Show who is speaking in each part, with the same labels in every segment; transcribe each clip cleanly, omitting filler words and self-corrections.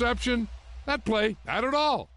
Speaker 1: Interception. That play, not at all.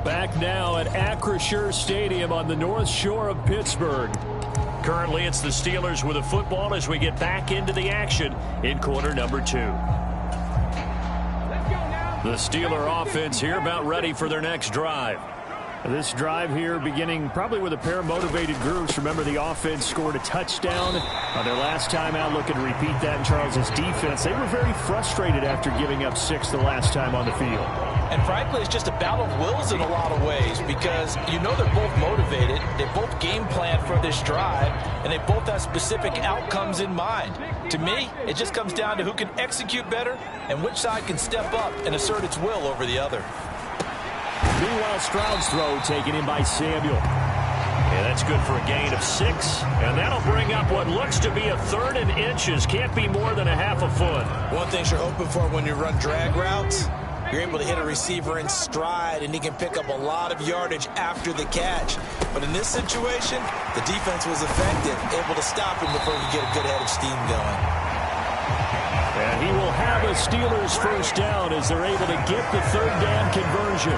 Speaker 2: Back now at r2r Stadium on the North Shore of Pittsburgh. Currently, it's the Steelers with the football as we get back into the action in quarter number 2. The Steeler offense here about ready for their next drive. This drive here beginning probably with a pair of motivated groups. Remember, the offense scored a touchdown on their last time out. Looking to repeat that in Charles's defense. They were very frustrated after giving up 6 the last time on the field.
Speaker 3: And frankly, it's just a battle of wills in a lot of ways because you know they're both motivated. They both game plan for this drive, and they both have specific outcomes in mind. To me, it just comes down to who can execute better and which side can step up and assert its will over the other.
Speaker 2: Meanwhile, Stroud's throw taken in by Samuel. Yeah, that's good for a gain of 6. And that'll bring up what looks to be a 3rd and inches. Can't be more than a half a foot.
Speaker 3: One thing you're hoping for when you run drag routes, you're able to hit a receiver in stride, and he can pick up a lot of yardage after the catch. But in this situation, the defense was effective, able to stop him before he get a good head of steam going.
Speaker 2: And he will have a Steelers first down as they're able to get the 3rd down conversion.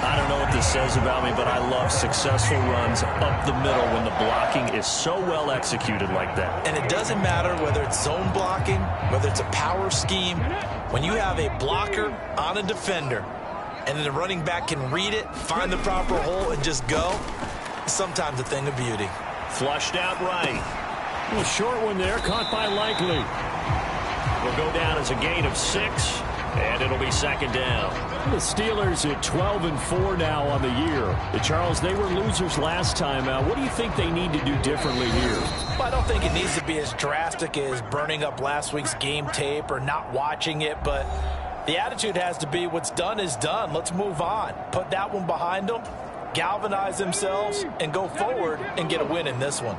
Speaker 2: I don't know what this says about me, but I love successful runs up the middle when the blocking is so well executed like that.
Speaker 3: And it doesn't matter whether it's zone blocking, whether it's a power scheme. When you have a blocker on a defender and then the running back can read it, find the proper hole, and just go, it's sometimes a thing of beauty.
Speaker 2: Flushed out right. A short one there, caught by Likely. Will go down as a gain of 6, and it'll be 2nd down. The Steelers at 12-4 now on the year. Charles, they were losers last time out. What do you think they need to do differently here?
Speaker 3: Well, I don't think it needs to be as drastic as burning up last week's game tape or not watching it, but the attitude has to be what's done is done. Let's move on. Put that one behind them, galvanize themselves, and go forward and get a win in this one.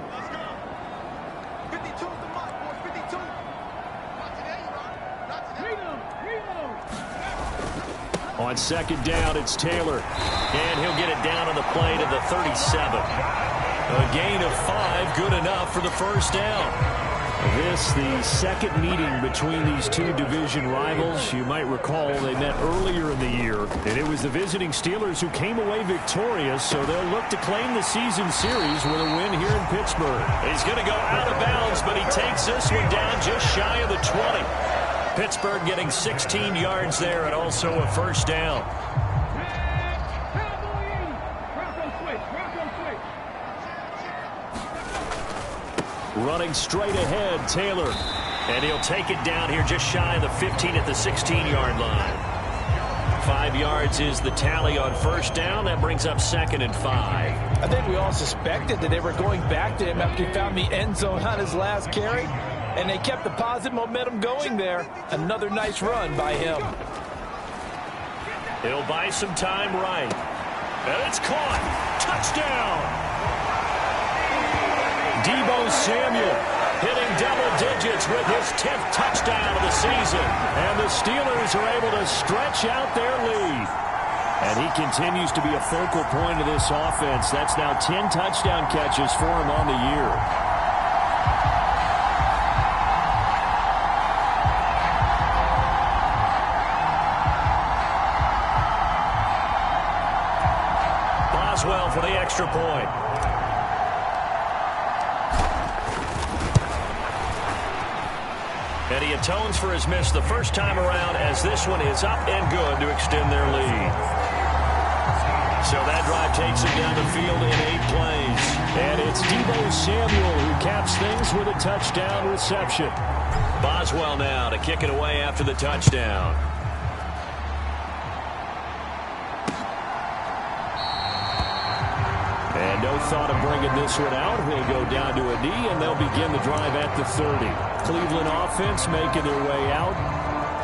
Speaker 2: On 2nd down, it's Taylor. And he'll get it down on the play to the 37. A gain of 5, good enough for the first down. This, the second meeting between these two division rivals. You might recall they met earlier in the year. And it was the visiting Steelers who came away victorious, so they'll look to claim the season series with a win here in Pittsburgh. He's going to go out of bounds, but he takes this one down just shy of the 20. Pittsburgh getting 16 yards there and also a first down. Running straight ahead, Taylor. And he'll take it down here just shy of the 15 at the 16-yard line. 5 yards is the tally on first down. That brings up 2nd and 5.
Speaker 3: I think we all suspected that they were going back to him after he found the end zone on his last carry. And they kept the positive momentum going there. Another nice run by him.
Speaker 2: He'll buy some time right. And it's caught. Touchdown. Deebo Samuel hitting double digits with his 10th touchdown of the season. And the Steelers are able to stretch out their lead. And he continues to be a focal point of this offense. That's now 10 touchdown catches for him on the year. Well for the extra point. And he atones for his miss the first time around as this one is up and good to extend their lead. So that drive takes him down the field in 8 plays. And it's Deebo Samuel who caps things with a touchdown reception. Boswell now to kick it away after the touchdown. And no thought of bringing this one out. He'll go down to a knee, and they'll begin the drive at the 30. Cleveland offense making their way out.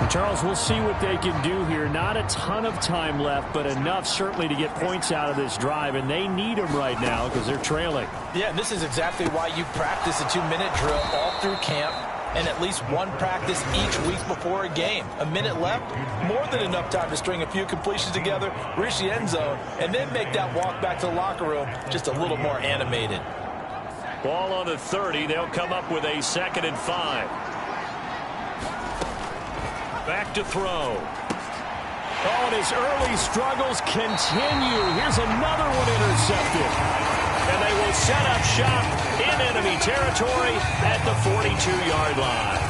Speaker 2: Charles, we'll see what they can do here. Not a ton of time left, but enough certainly to get points out of this drive, and they need them right now because they're trailing.
Speaker 3: Yeah, this is exactly why you practice a 2-minute drill all through camp and at least one practice each week before a game. A minute left, more than enough time to string a few completions together, reach the end zone, and then make that walk back to the locker room just a little more animated.
Speaker 2: Ball on the 30. They'll come up with a 2nd and 5. Back to throw. Oh, and his early struggles continue. Here's another one intercepted. And they will set up shop in enemy territory at the 42-yard line.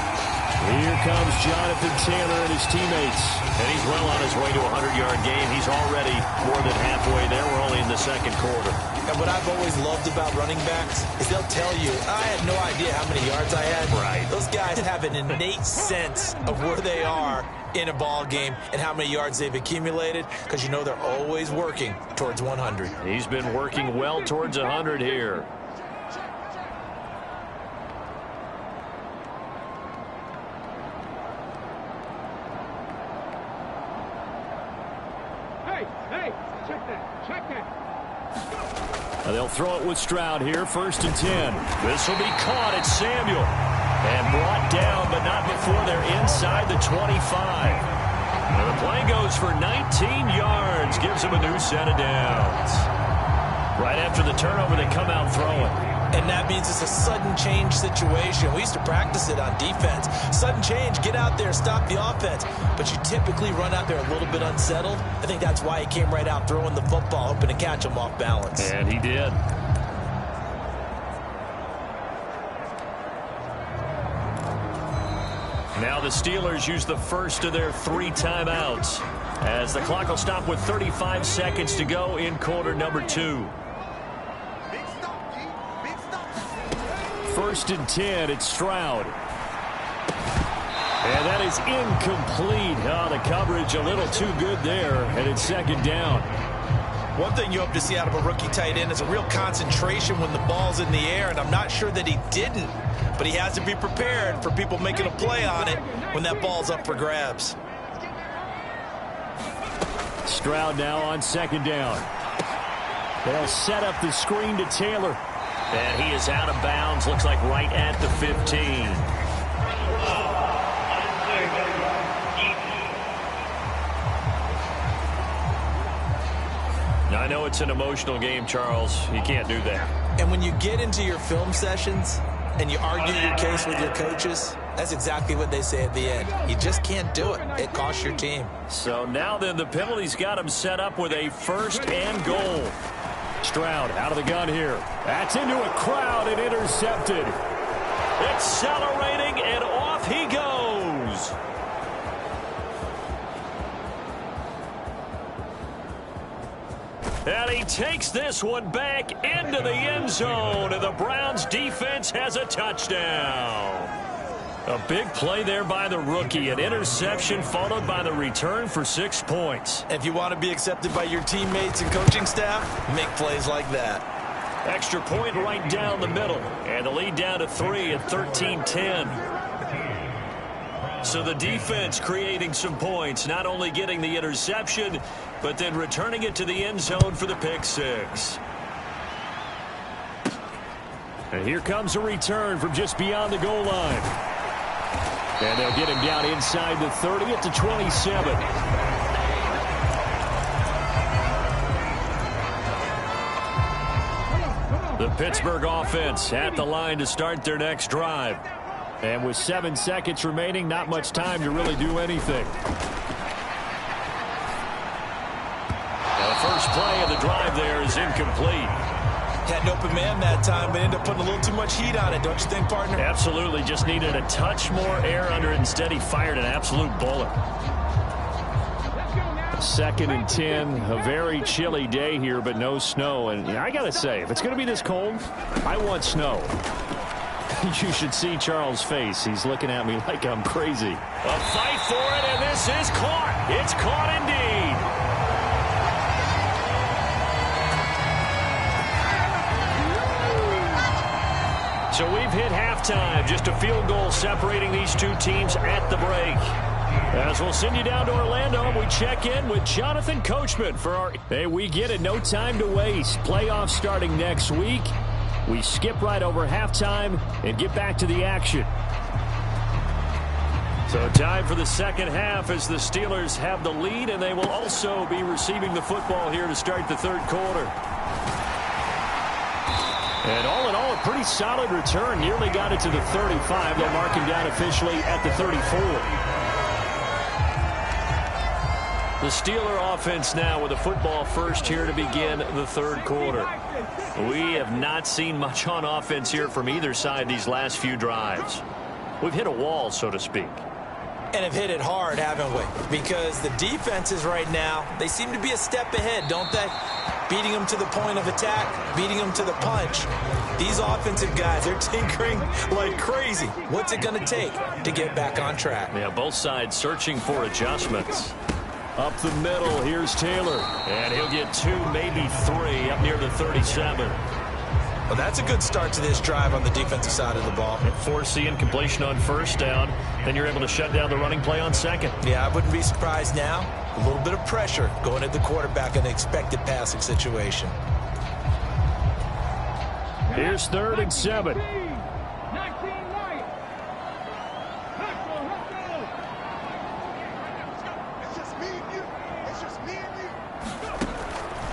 Speaker 2: Here comes Jonathan Taylor and his teammates.
Speaker 4: And he's well on his way to a 100-yard game. He's already more than halfway there. We're only in the second quarter.
Speaker 3: And what I've always loved about running backs is they'll tell you, I had no idea how many yards I had.
Speaker 4: Right.
Speaker 3: Those guys have an innate sense of where they are in a ball game and how many yards they've accumulated, because you know they're always working towards 100.
Speaker 4: He's been working well towards 100 here.
Speaker 1: Hey, check that.
Speaker 2: They'll throw it with Stroud here, 1st and 10.
Speaker 4: This will be caught. It's Samuel. And brought down, but not before they're inside the 25. And the play goes for 19 yards. Gives them a new set of downs. Right after the turnover, they come out throwing.
Speaker 3: And that means it's a sudden change situation. We used to practice it on defense. Sudden change, get out there, stop the offense. But you typically run out there a little bit unsettled. I think that's why he came right out throwing the football, hoping to catch him off balance.
Speaker 4: And he did. Now the Steelers use the first of their 3 timeouts, as the clock will stop with 35 seconds to go in quarter number 2.
Speaker 2: 1st and 10, it's Stroud. And that is incomplete. Oh, the coverage a little too good there, and it's 2nd down.
Speaker 3: One thing you hope to see out of a rookie tight end is a real concentration when the ball's in the air, and I'm not sure that he didn't, but he has to be prepared for people making a play on it when that ball's up for grabs.
Speaker 2: Stroud now on 2nd down. They'll set up the screen to Taylor.
Speaker 4: And he is out of bounds, looks like right at the 15. Now, I know it's an emotional game, Charles. You can't do that.
Speaker 3: And when you get into your film sessions and you argue your case with your coaches, that's exactly what they say at the end. You just can't do it. It costs your team.
Speaker 4: So now then, the penalty's got him set up with a 1st and goal.
Speaker 2: Stroud out of the gun here. That's into a crowd and intercepted.
Speaker 4: Accelerating, and off he goes. And he takes this one back into the end zone, and the Browns defense has a touchdown. A big play there by the rookie. An interception followed by the return for 6 points.
Speaker 3: If you want to be accepted by your teammates and coaching staff, make plays like that.
Speaker 4: Extra point right down the middle. And the lead down to 3 at 13-10. So the defense creating some points, not only getting the interception, but then returning it to the end zone for the pick 6.
Speaker 2: And here comes a return from just beyond the goal line. And they'll get him down inside the 30 at the 27.
Speaker 4: The Pittsburgh offense at the line to start their next drive.
Speaker 2: And with 7 seconds remaining, not much time to really do anything.
Speaker 4: Now the first play of the drive there is incomplete.
Speaker 3: Had an open man that time, but ended up putting a little too much heat on it, don't you think, partner?
Speaker 4: Absolutely. Just needed a touch more air under it. Instead, he fired an absolute bullet.
Speaker 2: 2nd and 10, a very chilly day here, but no snow. And I got to say, if it's going to be this cold, I want snow. You should see Charles' face. He's looking at me like I'm crazy.
Speaker 4: A fight for it, and this is caught. It's caught indeed. So we've hit halftime. Just a field goal separating these two teams at the break. As we'll send you down to Orlando, we check in with Jonathan Coachman for our...
Speaker 2: Hey, we get it. No time to waste. Playoffs starting next week. We skip right over halftime and get back to the action.
Speaker 4: So time for the second half as the Steelers have the lead, and they will also be receiving the football here to start the third quarter.
Speaker 2: And all in all, a pretty solid return. Nearly got it to the 35. They'll mark him down officially at the 34. The Steeler offense now with a football first here to begin the third quarter. We have not seen much on offense here from either side these last few drives. We've hit a wall, so to speak.
Speaker 3: And have hit it hard, haven't we? Because the defenses right now, they seem to be a step ahead, don't they? Beating them to the point of attack, beating them to the punch. These offensive guys, they're tinkering like crazy. What's it going to take to get back on track?
Speaker 2: Yeah, both sides searching for adjustments. Up the middle, here's Taylor. And he'll get 2, maybe 3 up near the 37.
Speaker 3: Well, that's a good start to this drive on the defensive side of the ball.
Speaker 2: Forcing incompletion on first down. Then you're able to shut down the running play on second.
Speaker 3: Yeah, I wouldn't be surprised now. A little bit of pressure going at the quarterback in an expected passing situation.
Speaker 2: Here's 3rd and 7.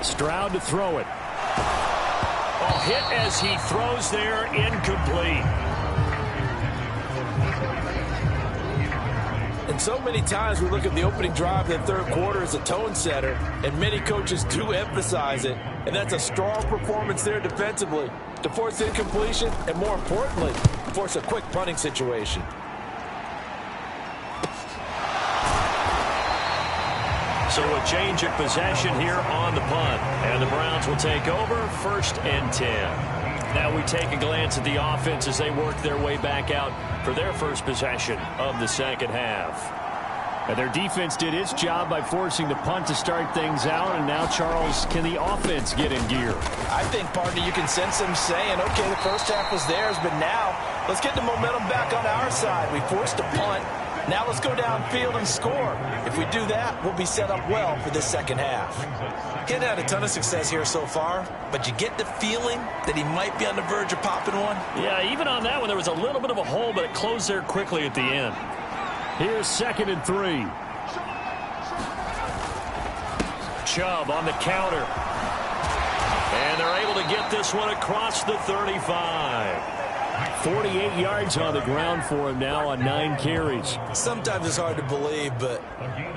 Speaker 2: Stroud to throw it. Oh, hit as he throws there, incomplete.
Speaker 3: And so many times we look at the opening drive of the third quarter as a tone setter, and many coaches do emphasize it. And that's a strong performance there defensively to force incompletion and, more importantly, force a quick punting situation.
Speaker 2: So a change of possession here on the punt. And the Browns will take over 1st and 10. Now we take a glance at the offense as they work their way back out for their first possession of the second half. And their defense did its job by forcing the punt to start things out. And now, Charles, can the offense get in gear?
Speaker 3: I think, partner, you can sense them saying, okay, the first half was theirs, but now let's get the momentum back on our side. We forced a punt. Now let's go downfield and score. If we do that, we'll be set up well for this second half. He hadn't had a ton of success here so far, but you get the feeling that he might be on the verge of popping one.
Speaker 2: Yeah, even on that one, there was a little bit of a hole, but it closed there quickly at the end. Here's 2nd and 3. Chubb on the counter. And they're able to get this one across the 35. 48 yards on the ground for him now on 9 carries.
Speaker 3: Sometimes it's hard to believe, but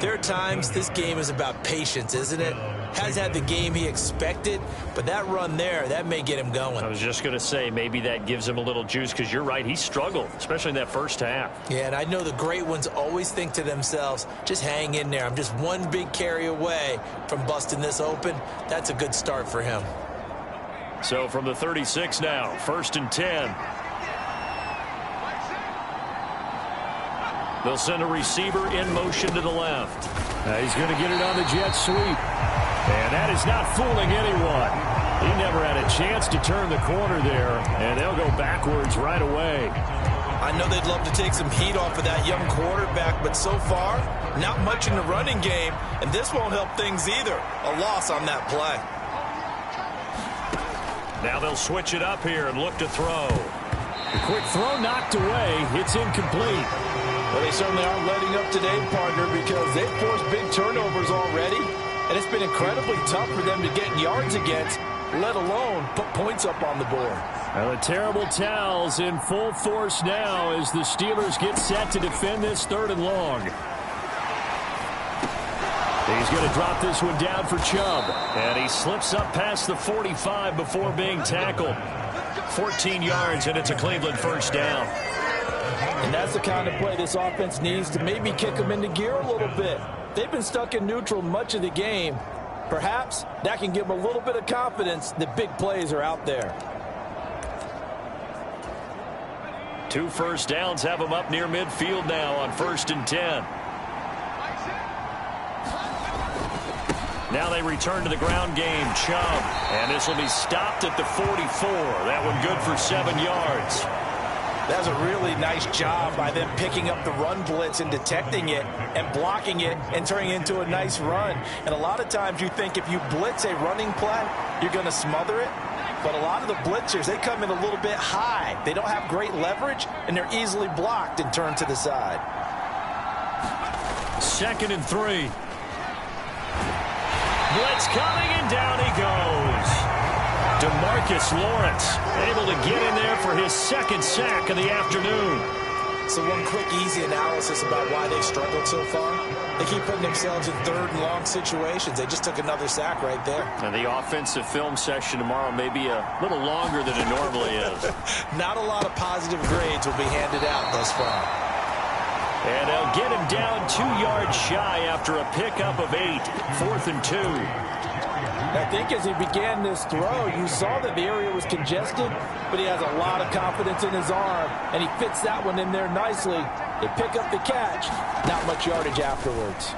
Speaker 3: there are times this game is about patience, isn't it? Has had the game he expected, but that run there, that may get him going.
Speaker 2: I was just going to say, maybe that gives him a little juice, because you're right, he struggled, especially in that first half.
Speaker 3: Yeah, and I know the great ones always think to themselves, just hang in there. I'm just one big carry away from busting this open. That's a good start for him.
Speaker 2: So from the 36 now, 1st and 10. They'll send a receiver in motion to the left. He's going to get it on the jet sweep. And that is not fooling anyone. He never had a chance to turn the corner there, and they'll go backwards right away.
Speaker 3: I know they'd love to take some heat off of that young quarterback, but so far, not much in the running game, and this won't help things either. A loss on that play.
Speaker 2: Now they'll switch it up here and look to throw. The quick throw knocked away. It's incomplete.
Speaker 3: Well, they certainly aren't letting up today, partner, because they've forced big turnovers already, and it's been incredibly tough for them to get yards against, let alone put points up on the board.
Speaker 2: Well, the terrible towels in full force now as the Steelers get set to defend this 3rd and long. He's going to drop this one down for Chubb, and he slips up past the 45 before being tackled. 14 yards, and it's a Cleveland first down.
Speaker 3: And that's the kind of play this offense needs to maybe kick them into gear a little bit. They've been stuck in neutral much of the game. Perhaps that can give them a little bit of confidence that big plays are out there.
Speaker 2: 2 first downs have them up near midfield now on 1st and 10. Now they return to the ground game. Chubb. And this will be stopped at the 44. That one good for 7 yards.
Speaker 3: That was a really nice job by them picking up the run blitz and detecting it and blocking it and turning it into a nice run. And a lot of times you think if you blitz a running play, you're going to smother it. But a lot of the blitzers, they come in a little bit high. They don't have great leverage, and they're easily blocked and turned to the side.
Speaker 2: 2nd and 3. Blitz coming, and down he goes. DeMarcus Lawrence able to get in there for his 2nd sack of the afternoon.
Speaker 3: So one quick, easy analysis about why they've struggled so far. They keep putting themselves in third and long situations. They just took another sack right there.
Speaker 2: And the offensive film session tomorrow may be a little longer than it normally is.
Speaker 3: Not a lot of positive grades will be handed out thus far.
Speaker 2: And they'll get him down 2 yards shy after a pickup of 8. 4th and 2.
Speaker 3: I think as he began this throw, you saw that the area was congested, but he has a lot of confidence in his arm, and he fits that one in there nicely. They pick up the catch, not much yardage afterwards.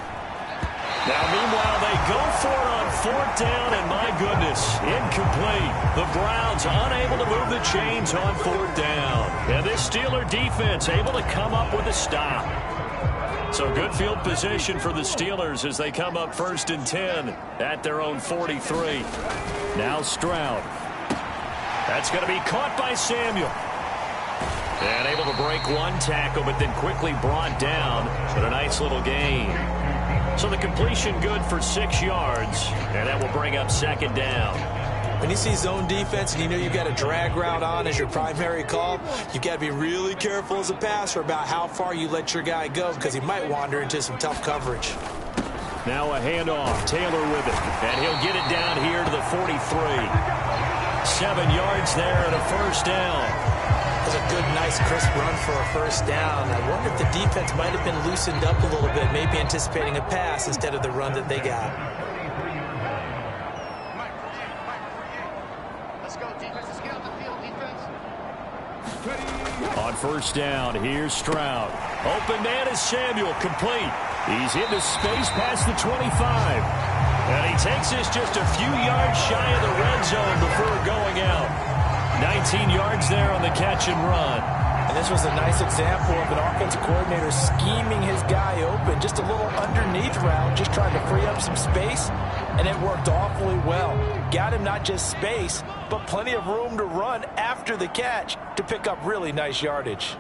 Speaker 2: Now, meanwhile, they go for it on 4th down, and my goodness, incomplete. The Browns unable to move the chains on 4th down. And this Steeler defense able to come up with a stop. So good field position for the Steelers as they come up 1st and 10 at their own 43. Now Stroud. That's going to be caught by Samuel. And able to break one tackle, but then quickly brought down. But a nice little gain. So the completion good for 6 yards, and that will bring up 2nd down.
Speaker 3: When you see zone defense and you know you've got a drag route on as your primary call, you've got to be really careful as a passer about how far you let your guy go because he might wander into some tough coverage.
Speaker 2: Now a handoff. Taylor with it, and he'll get it down here to the 43. 7 yards there and a 1st down.
Speaker 3: That's a good, nice, crisp run for a 1st down. I wonder if the defense might have been loosened up a little bit, maybe anticipating a pass instead of the run that they got.
Speaker 2: On 1st down, here's Stroud. Open man is Samuel, complete. He's into space past the 25. And he takes this just a few yards shy of the red zone before going out. 19 yards there on the catch and run.
Speaker 3: And this was a nice example of an offensive coordinator scheming his guy open. Just a little underneath route, just trying to free up some space. And it worked awfully well. Got him not just space, but plenty of room to run after the catch to pick up really nice yardage.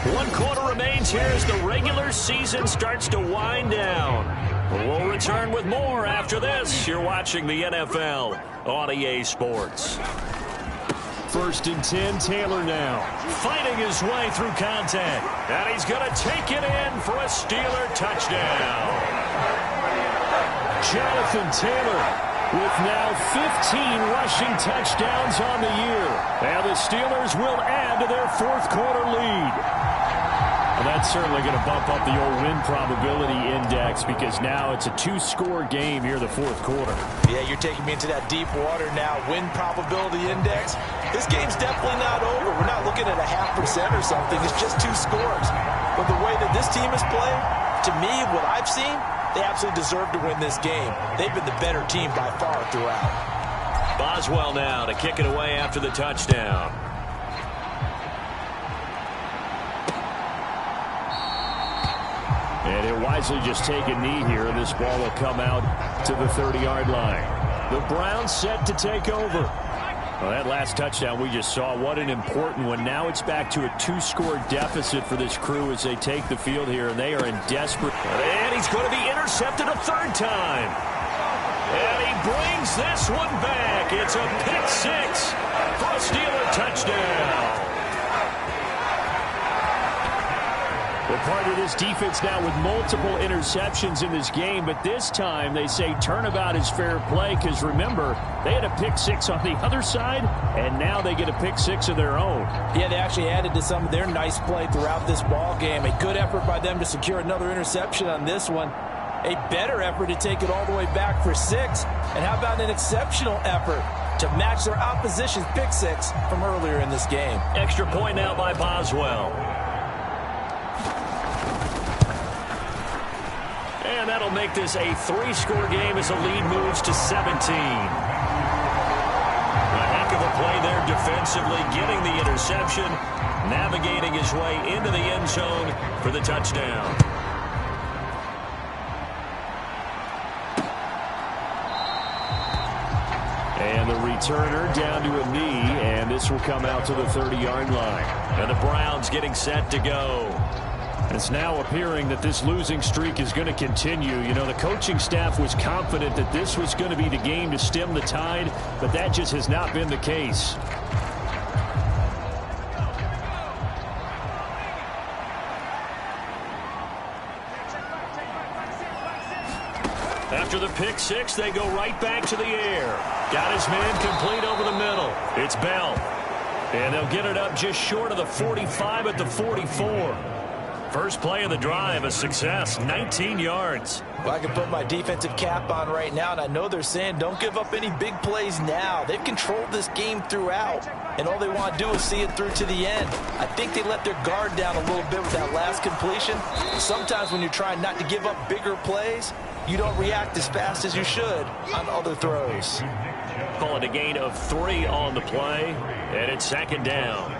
Speaker 2: 1 quarter remains here as the regular season starts to wind down. We'll return with more after this. You're watching the NFL on EA Sports. 1st and 10, Taylor now. Fighting his way through contact. And he's going to take it in for a Steeler touchdown. Jonathan Taylor with now 15 rushing touchdowns on the year. And the Steelers will add to their 4th quarter lead. Well, that's certainly going to bump up the old win probability index because now it's a 2-score game here in the 4th quarter.
Speaker 3: Yeah, you're taking me into that deep water now. Win probability index. This game's definitely not over. We're not looking at a 0.5% or something. It's just 2 scores. But the way that this team has played, to me, what I've seen, they absolutely deserve to win this game. They've been the better team by far throughout.
Speaker 2: Boswell now to kick it away after the touchdown. And he'll wisely just take a knee here, and this ball will come out to the 30-yard line. The Browns set to take over. Well, that last touchdown we just saw, what an important one. Now it's back to a 2-score deficit for this crew as they take the field here, and they are in desperate. And he's going to be intercepted a 3rd time. And he brings this one back. It's a pick 6 for a Steeler touchdown. Well, part of this defense now with multiple interceptions in this game, but this time they say turnabout is fair play because, remember, they had a pick 6 on the other side, and now they get a pick 6 of their own.
Speaker 3: Yeah, they actually added to some of their nice play throughout this ball game. A good effort by them to secure another interception on this one. A better effort to take it all the way back for 6. And how about an exceptional effort to match their opposition's pick 6 from earlier in this game?
Speaker 2: Extra point now by Boswell. And that'll make this a 3-score game as the lead moves to 17. A heck of a play there defensively, getting the interception, navigating his way into the end zone for the touchdown. And the returner down to a knee, and this will come out to the 30-yard line. And the Browns getting set to go. It's now appearing that this losing streak is going to continue. You know, the coaching staff was confident that this was going to be the game to stem the tide, but that just has not been the case. After the pick six, they go right back to the air. Got his man complete over the middle. It's Bell. And they'll get it up just short of the 45 at the 44. First play of the drive, a success, 19 yards.
Speaker 3: Well, I can put my defensive cap on right now, and I know they're saying don't give up any big plays now. They've controlled this game throughout, and all they want to do is see it through to the end. I think they let their guard down a little bit with that last completion. Sometimes when you're trying not to give up bigger plays, you don't react as fast as you should on other throws.
Speaker 2: Call it a gain of 3 on the play, and it's second down.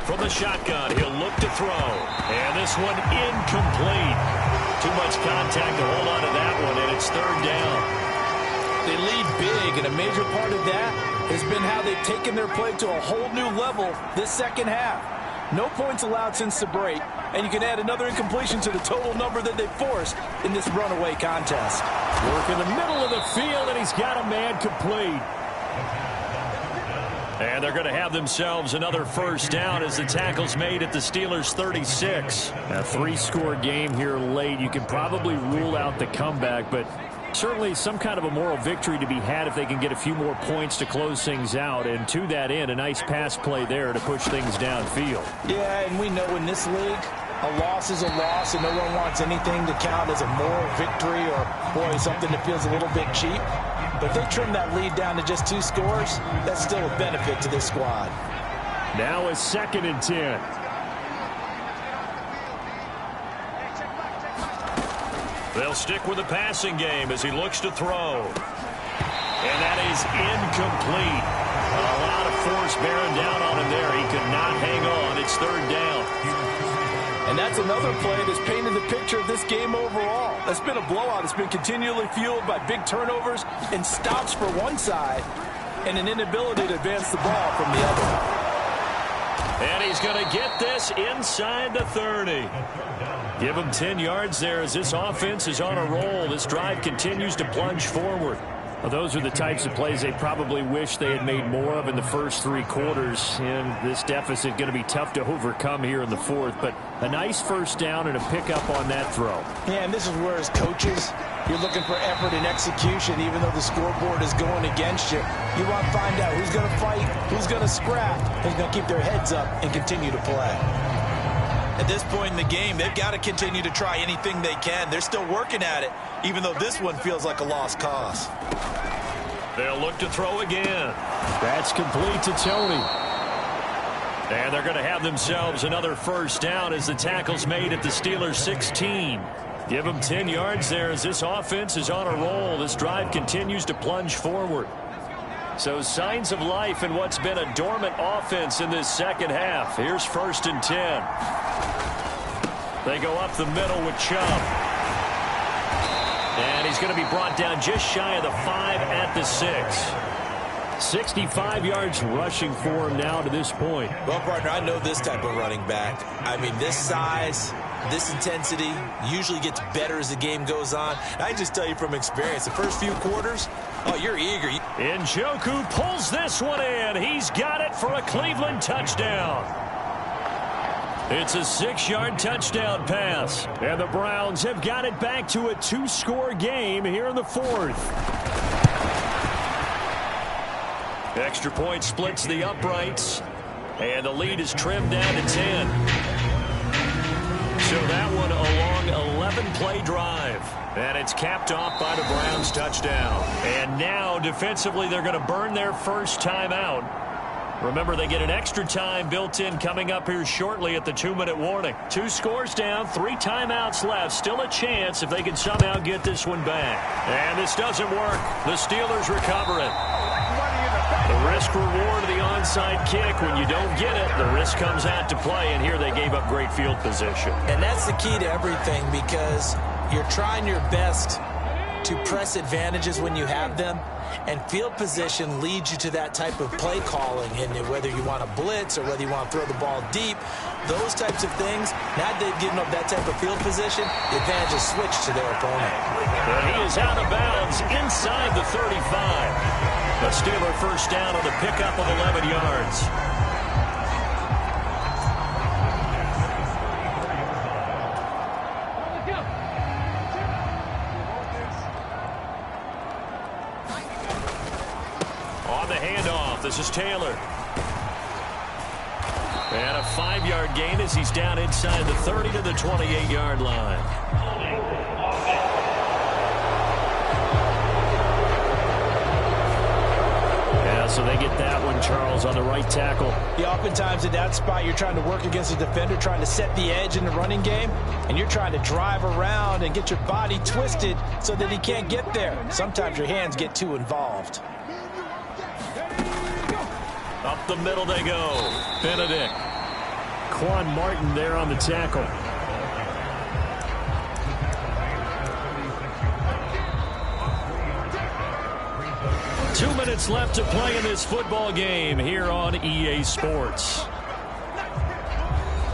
Speaker 2: From the shotgun, he'll look to throw. And this one incomplete. Too much contact to hold on to that one, and it's third down.
Speaker 3: They lead big, and a major part of that has been how they've taken their play to a whole new level this second half. No points allowed since the break, and you can add another incompletion to the total number that they forced in this runaway contest.
Speaker 2: Work in the middle of the field, and he's got a man complete. And they're going to have themselves another first down as the tackle's made at the Steelers' 36. A 3-score game here late. You can probably rule out the comeback, but certainly some kind of a moral victory to be had if they can get a few more points to close things out. And to that end, a nice pass play there to push things downfield.
Speaker 3: Yeah, and we know in this league, a loss is a loss, and no one wants anything to count as a moral victory or, boy, something that feels a little bit cheap. But if they trim that lead down to just 2 scores, that's still a benefit to this squad.
Speaker 2: Now a 2nd and 10. They'll stick with the passing game as he looks to throw. And that is incomplete. A lot of force bearing down on him there. He could not hang on. It's third down.
Speaker 3: And that's another play that's painted the picture of this game overall. That's been a blowout. It's been continually fueled by big turnovers and stops for one side and an inability to advance the ball from the other.
Speaker 2: And he's going to get this inside the 30. Give him 10 yards there as this offense is on a roll. This drive continues to plunge forward. Well, those are the types of plays they probably wish they had made more of in the first 3 quarters. And this deficit going to be tough to overcome here in the 4th. But a nice first down and a pickup on that throw.
Speaker 3: Yeah, and this is where as coaches, you're looking for effort and execution. Even though the scoreboard is going against you, you want to find out who's going to fight, who's going to scrap, who's going to keep their heads up and continue to play. At this point in the game, they've got to continue to try anything they can. They're still working at it, even though this one feels like a lost cause.
Speaker 2: They'll look to throw again. That's complete to Tony. And they're going to have themselves another first down as the tackle's made at the Steelers' 16. Give them 10 yards there as this offense is on a roll. This drive continues to plunge forward. So signs of life in what's been a dormant offense in this second half. Here's 1st and 10. They go up the middle with Chubb. And he's going to be brought down just shy of the 5 at the 6. 65 yards rushing for him now to this point.
Speaker 3: Well, partner, I know this type of running back. I mean, this size, this intensity usually gets better as the game goes on. I just tell you from experience, the first few quarters, oh, you're eager.
Speaker 2: Njoku pulls this one in. He's got it for a Cleveland touchdown. It's a 6-yard touchdown pass. And the Browns have got it back to a 2-score game here in the 4th. Extra point splits the uprights. And the lead is trimmed down to 10. So that one a long 11-play drive. And it's capped off by the Browns touchdown. And now defensively they're going to burn their first timeout. Remember, they get an extra time built in coming up here shortly at the 2-minute warning. 2 scores down, 3 timeouts left. Still a chance if they can somehow get this one back. And this doesn't work. The Steelers recover it. The risk reward of the onside kick. When you don't get it, the risk comes out to play. And here they gave up great field position.
Speaker 3: And that's the key to everything, because you're trying your best to press advantages when you have them. And field position leads you to that type of play calling, and whether you want to blitz or whether you want to throw the ball deep, those types of things, now they've given up that type of field position, the advantage is switched to their opponent.
Speaker 2: And he is out of bounds inside the 35. The Steeler first down on the pickup of 11 yards. on the handoff. This is Taylor. And a 5-yard gain as he's down inside the 30 to the 28-yard line. So they get that one, Charles, on the right tackle.
Speaker 3: Yeah, oftentimes in that spot, you're trying to work against a defender, trying to set the edge in the running game, and you're trying to drive around and get your body twisted so that he can't get there. Sometimes your hands get too involved.
Speaker 2: Up the middle they go. Benedict. Quan Martin there on the tackle. 2 minutes left to play in this football game here on EA Sports.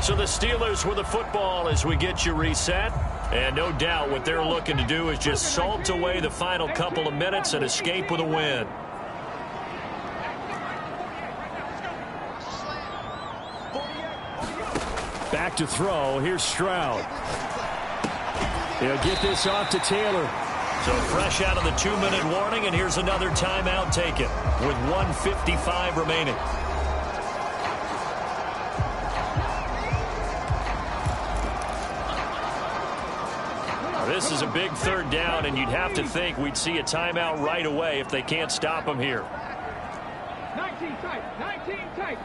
Speaker 2: So the Steelers with the football as we get you reset. And no doubt what they're looking to do is just salt away the final couple of minutes and escape with a win. Back to throw. Here's Stroud. He'll get this off to Taylor. So fresh out of the 2-minute warning, and here's another timeout taken with 1:55 remaining. Now, this is a big third down, and you'd have to think we'd see a timeout right away if they can't stop them here.
Speaker 1: 19 tight, 19 tight.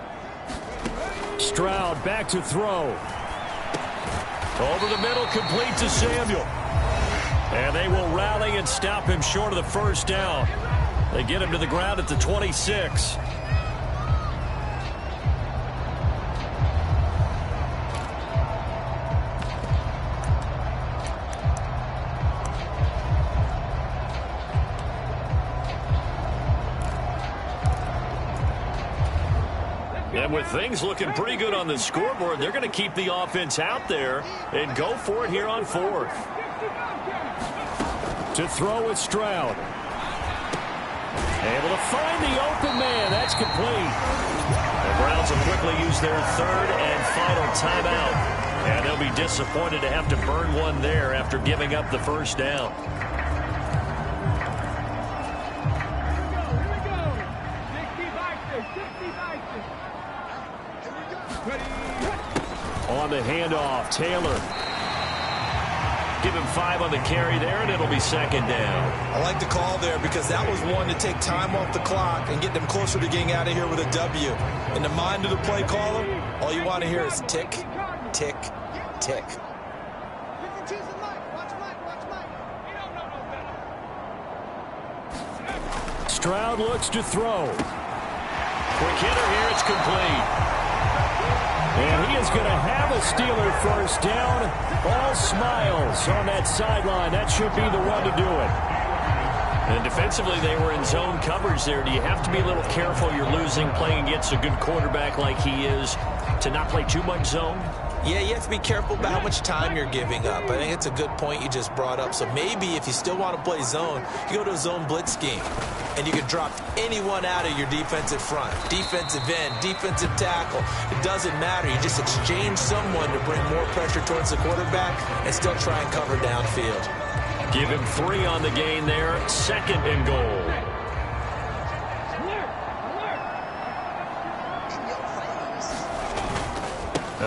Speaker 2: Stroud back to throw. Over the middle, complete to Samuel. And they will rally and stop him short of the first down. They get him to the ground at the 26. And with things looking pretty good on the scoreboard, they're going to keep the offense out there and go for it here on fourth. To throw with Stroud. Able to find the open man. That's complete. The Browns will quickly use their third and final timeout. And they'll be disappointed to have to burn one there after giving up the first down. On the handoff, Taylor. Give him 5 on the carry there, and it'll be second down.
Speaker 3: I like the call there because that was one to take time off the clock and get them closer to getting out of here with a W. In the mind of the play caller, all you want to hear is tick, tick, tick.
Speaker 2: Stroud looks to throw. Quick hitter here, it's complete. And he is going to have a Steeler first down. All smiles on that sideline. That should be the one to do it. And defensively, they were in zone coverage there. Do you have to be a little careful? You're losing, playing against a good quarterback like he is, to not play too much zone?
Speaker 3: Yeah, you have to be careful about how much time you're giving up. I think it's a good point you just brought up. So maybe if you still want to play zone, you go to a zone blitz scheme. And you can drop anyone out of your defensive front. Defensive end, defensive tackle. It doesn't matter. You just exchange someone to bring more pressure towards the quarterback and still try and cover downfield.
Speaker 2: Give him 3 on the gain there. Second and goal.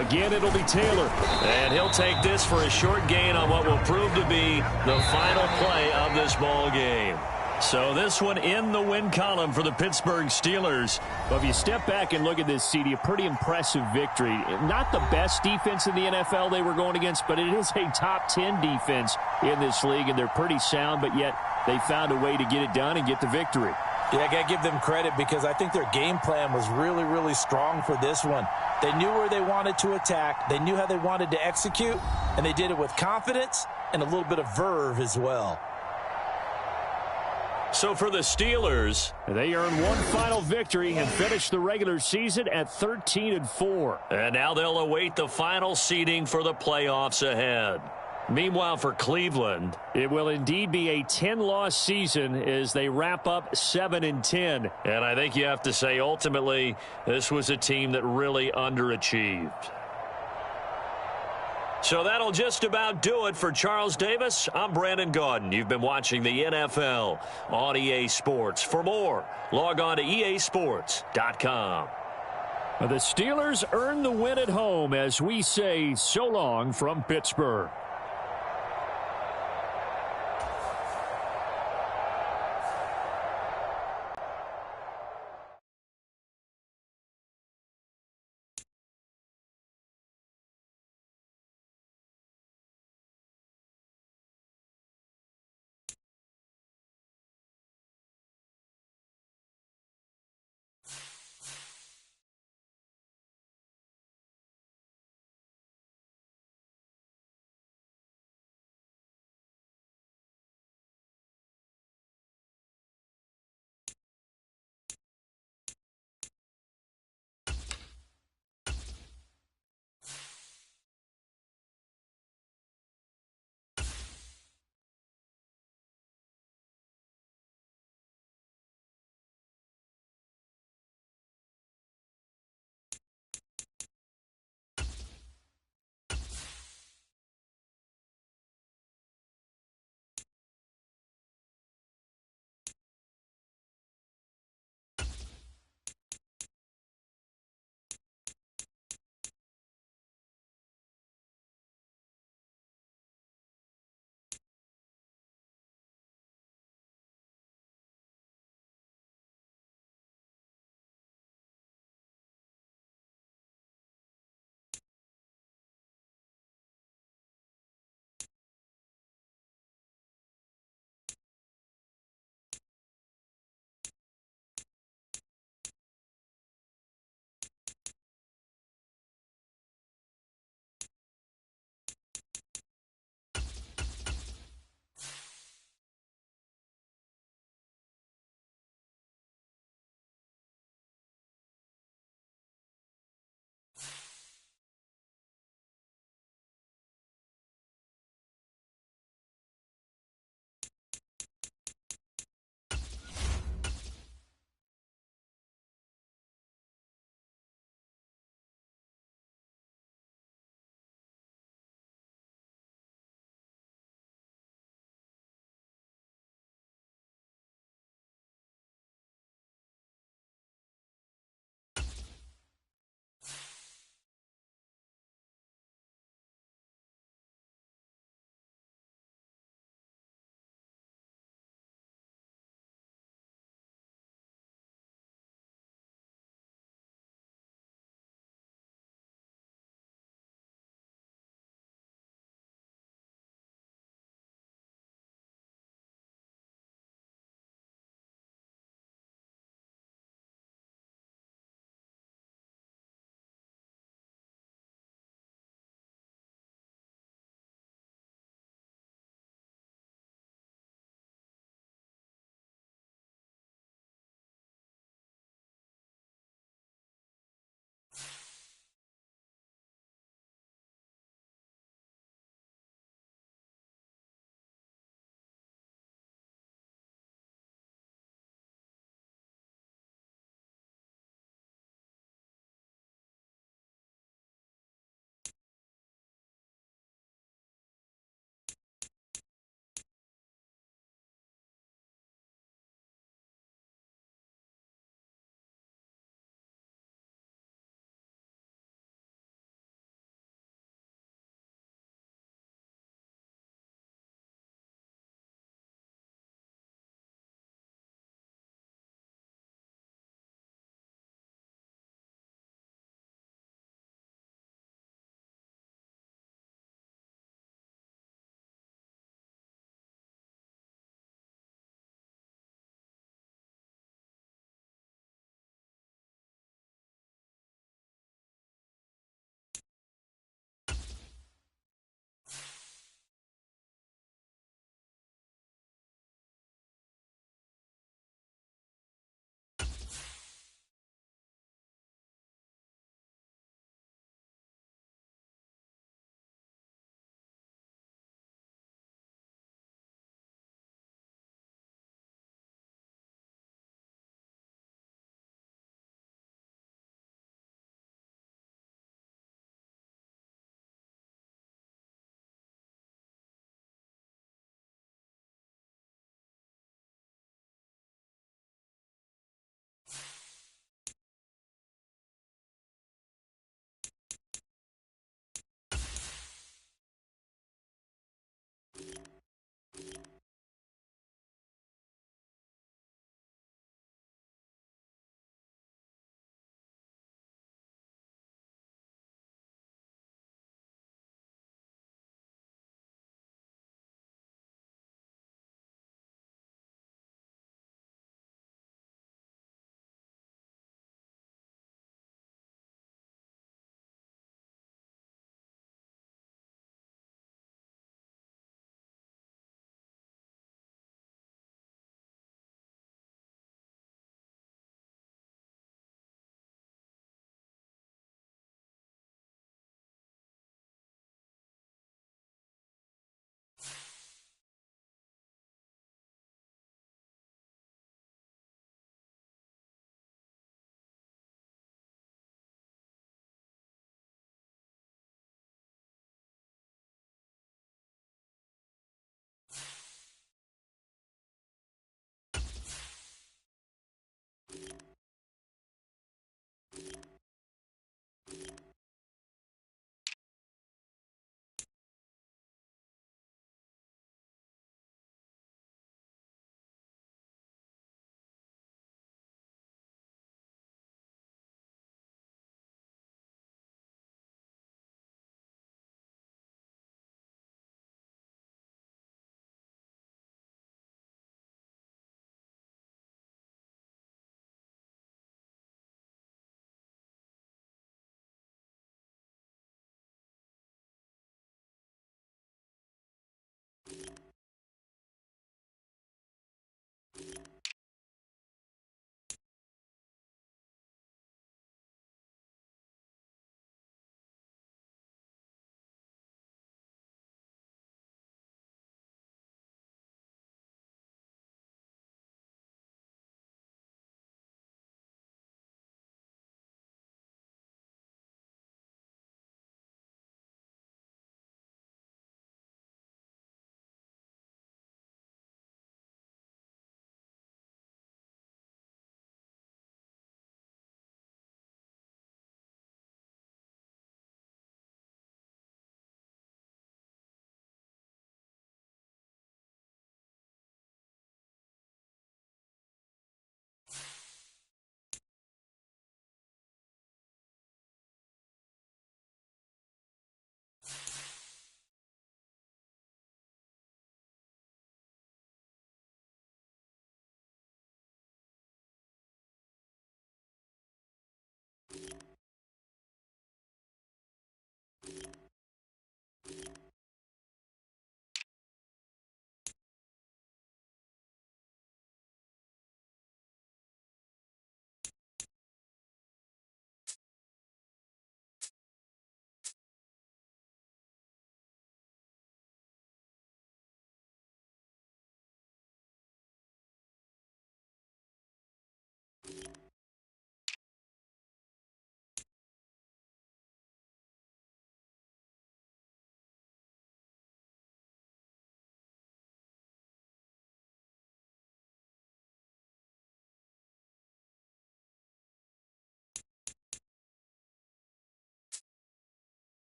Speaker 2: Again, it'll be Taylor. And he'll take this for a short gain on what will prove to be the final play of this ball game. So this one in the win column for the Pittsburgh Steelers. But if you step back and look at this, CD, a pretty impressive victory. Not the best defense in the NFL they were going against, but it is a top 10 defense in this league, and they're pretty sound, but yet they found a way to get it done and get the victory.
Speaker 3: Yeah, I got to give them credit because I think their game plan was really, really strong for this one. They knew where they wanted to attack. They knew how they wanted to execute, and they did it with confidence and a little bit of verve as well.
Speaker 2: So for the Steelers, they earn one final victory and finish the regular season at 13-4. And now they'll await the final seeding for the playoffs ahead. Meanwhile, for Cleveland, it will indeed be a 10-loss season as they wrap up 7-10. And I think you have to say, ultimately, this was a team that really underachieved. So that'll just about do it for Charles Davis. I'm Brandon Gaudin. You've been watching the NFL on EA Sports. For more, log on to easports.com.
Speaker 4: The Steelers earn the win at home as we say so long from Pittsburgh.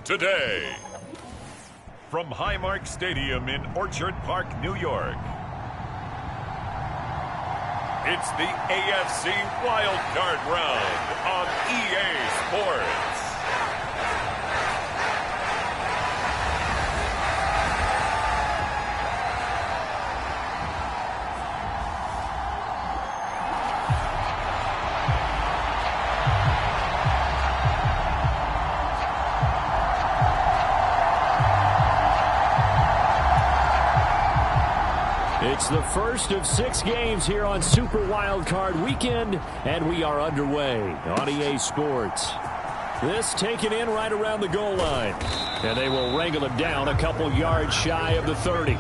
Speaker 5: today. From Highmark Stadium in Orchard Park, New York, it's the AFC Wild Card Round on EA Sports.
Speaker 2: It's the first of 6 games here on Super Wildcard Weekend, and we are underway on EA Sports. This taken in right around the goal line, and they will wrangle it down a couple yards shy of the 30.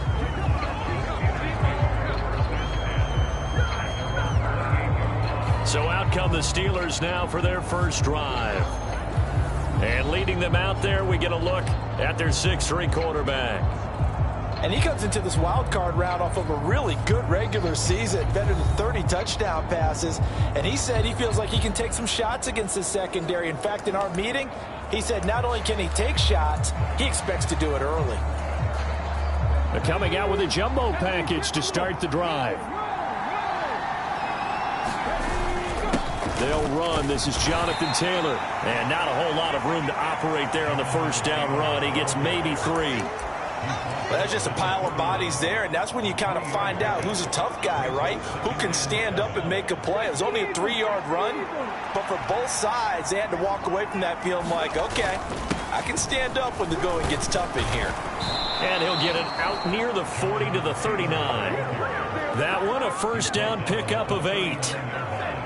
Speaker 2: So out come the Steelers now for their first drive. And leading them out there, we get a look at their 6'3" quarterback.
Speaker 3: And he comes into this wild card round off of a really good regular season, better than 30 touchdown passes. And he said he feels like he can take some shots against his secondary. In fact, in our meeting, he said not only can he take shots, he expects to do it early.
Speaker 2: They're coming out with a jumbo package to start the drive. They'll run. This is Jonathan Taylor. And not a whole lot of room to operate there on the first down run. He gets maybe 3.
Speaker 3: Well, that's just a pile of bodies there, and that's when you kind of find out who's a tough guy, right? Who can stand up and make a play. It was only a 3-yard run, but for both sides, they had to walk away from that feeling like, okay, I can stand up when the going gets tough in here.
Speaker 2: And he'll get it out near the 40 to the 39. That one, a first down pickup of 8.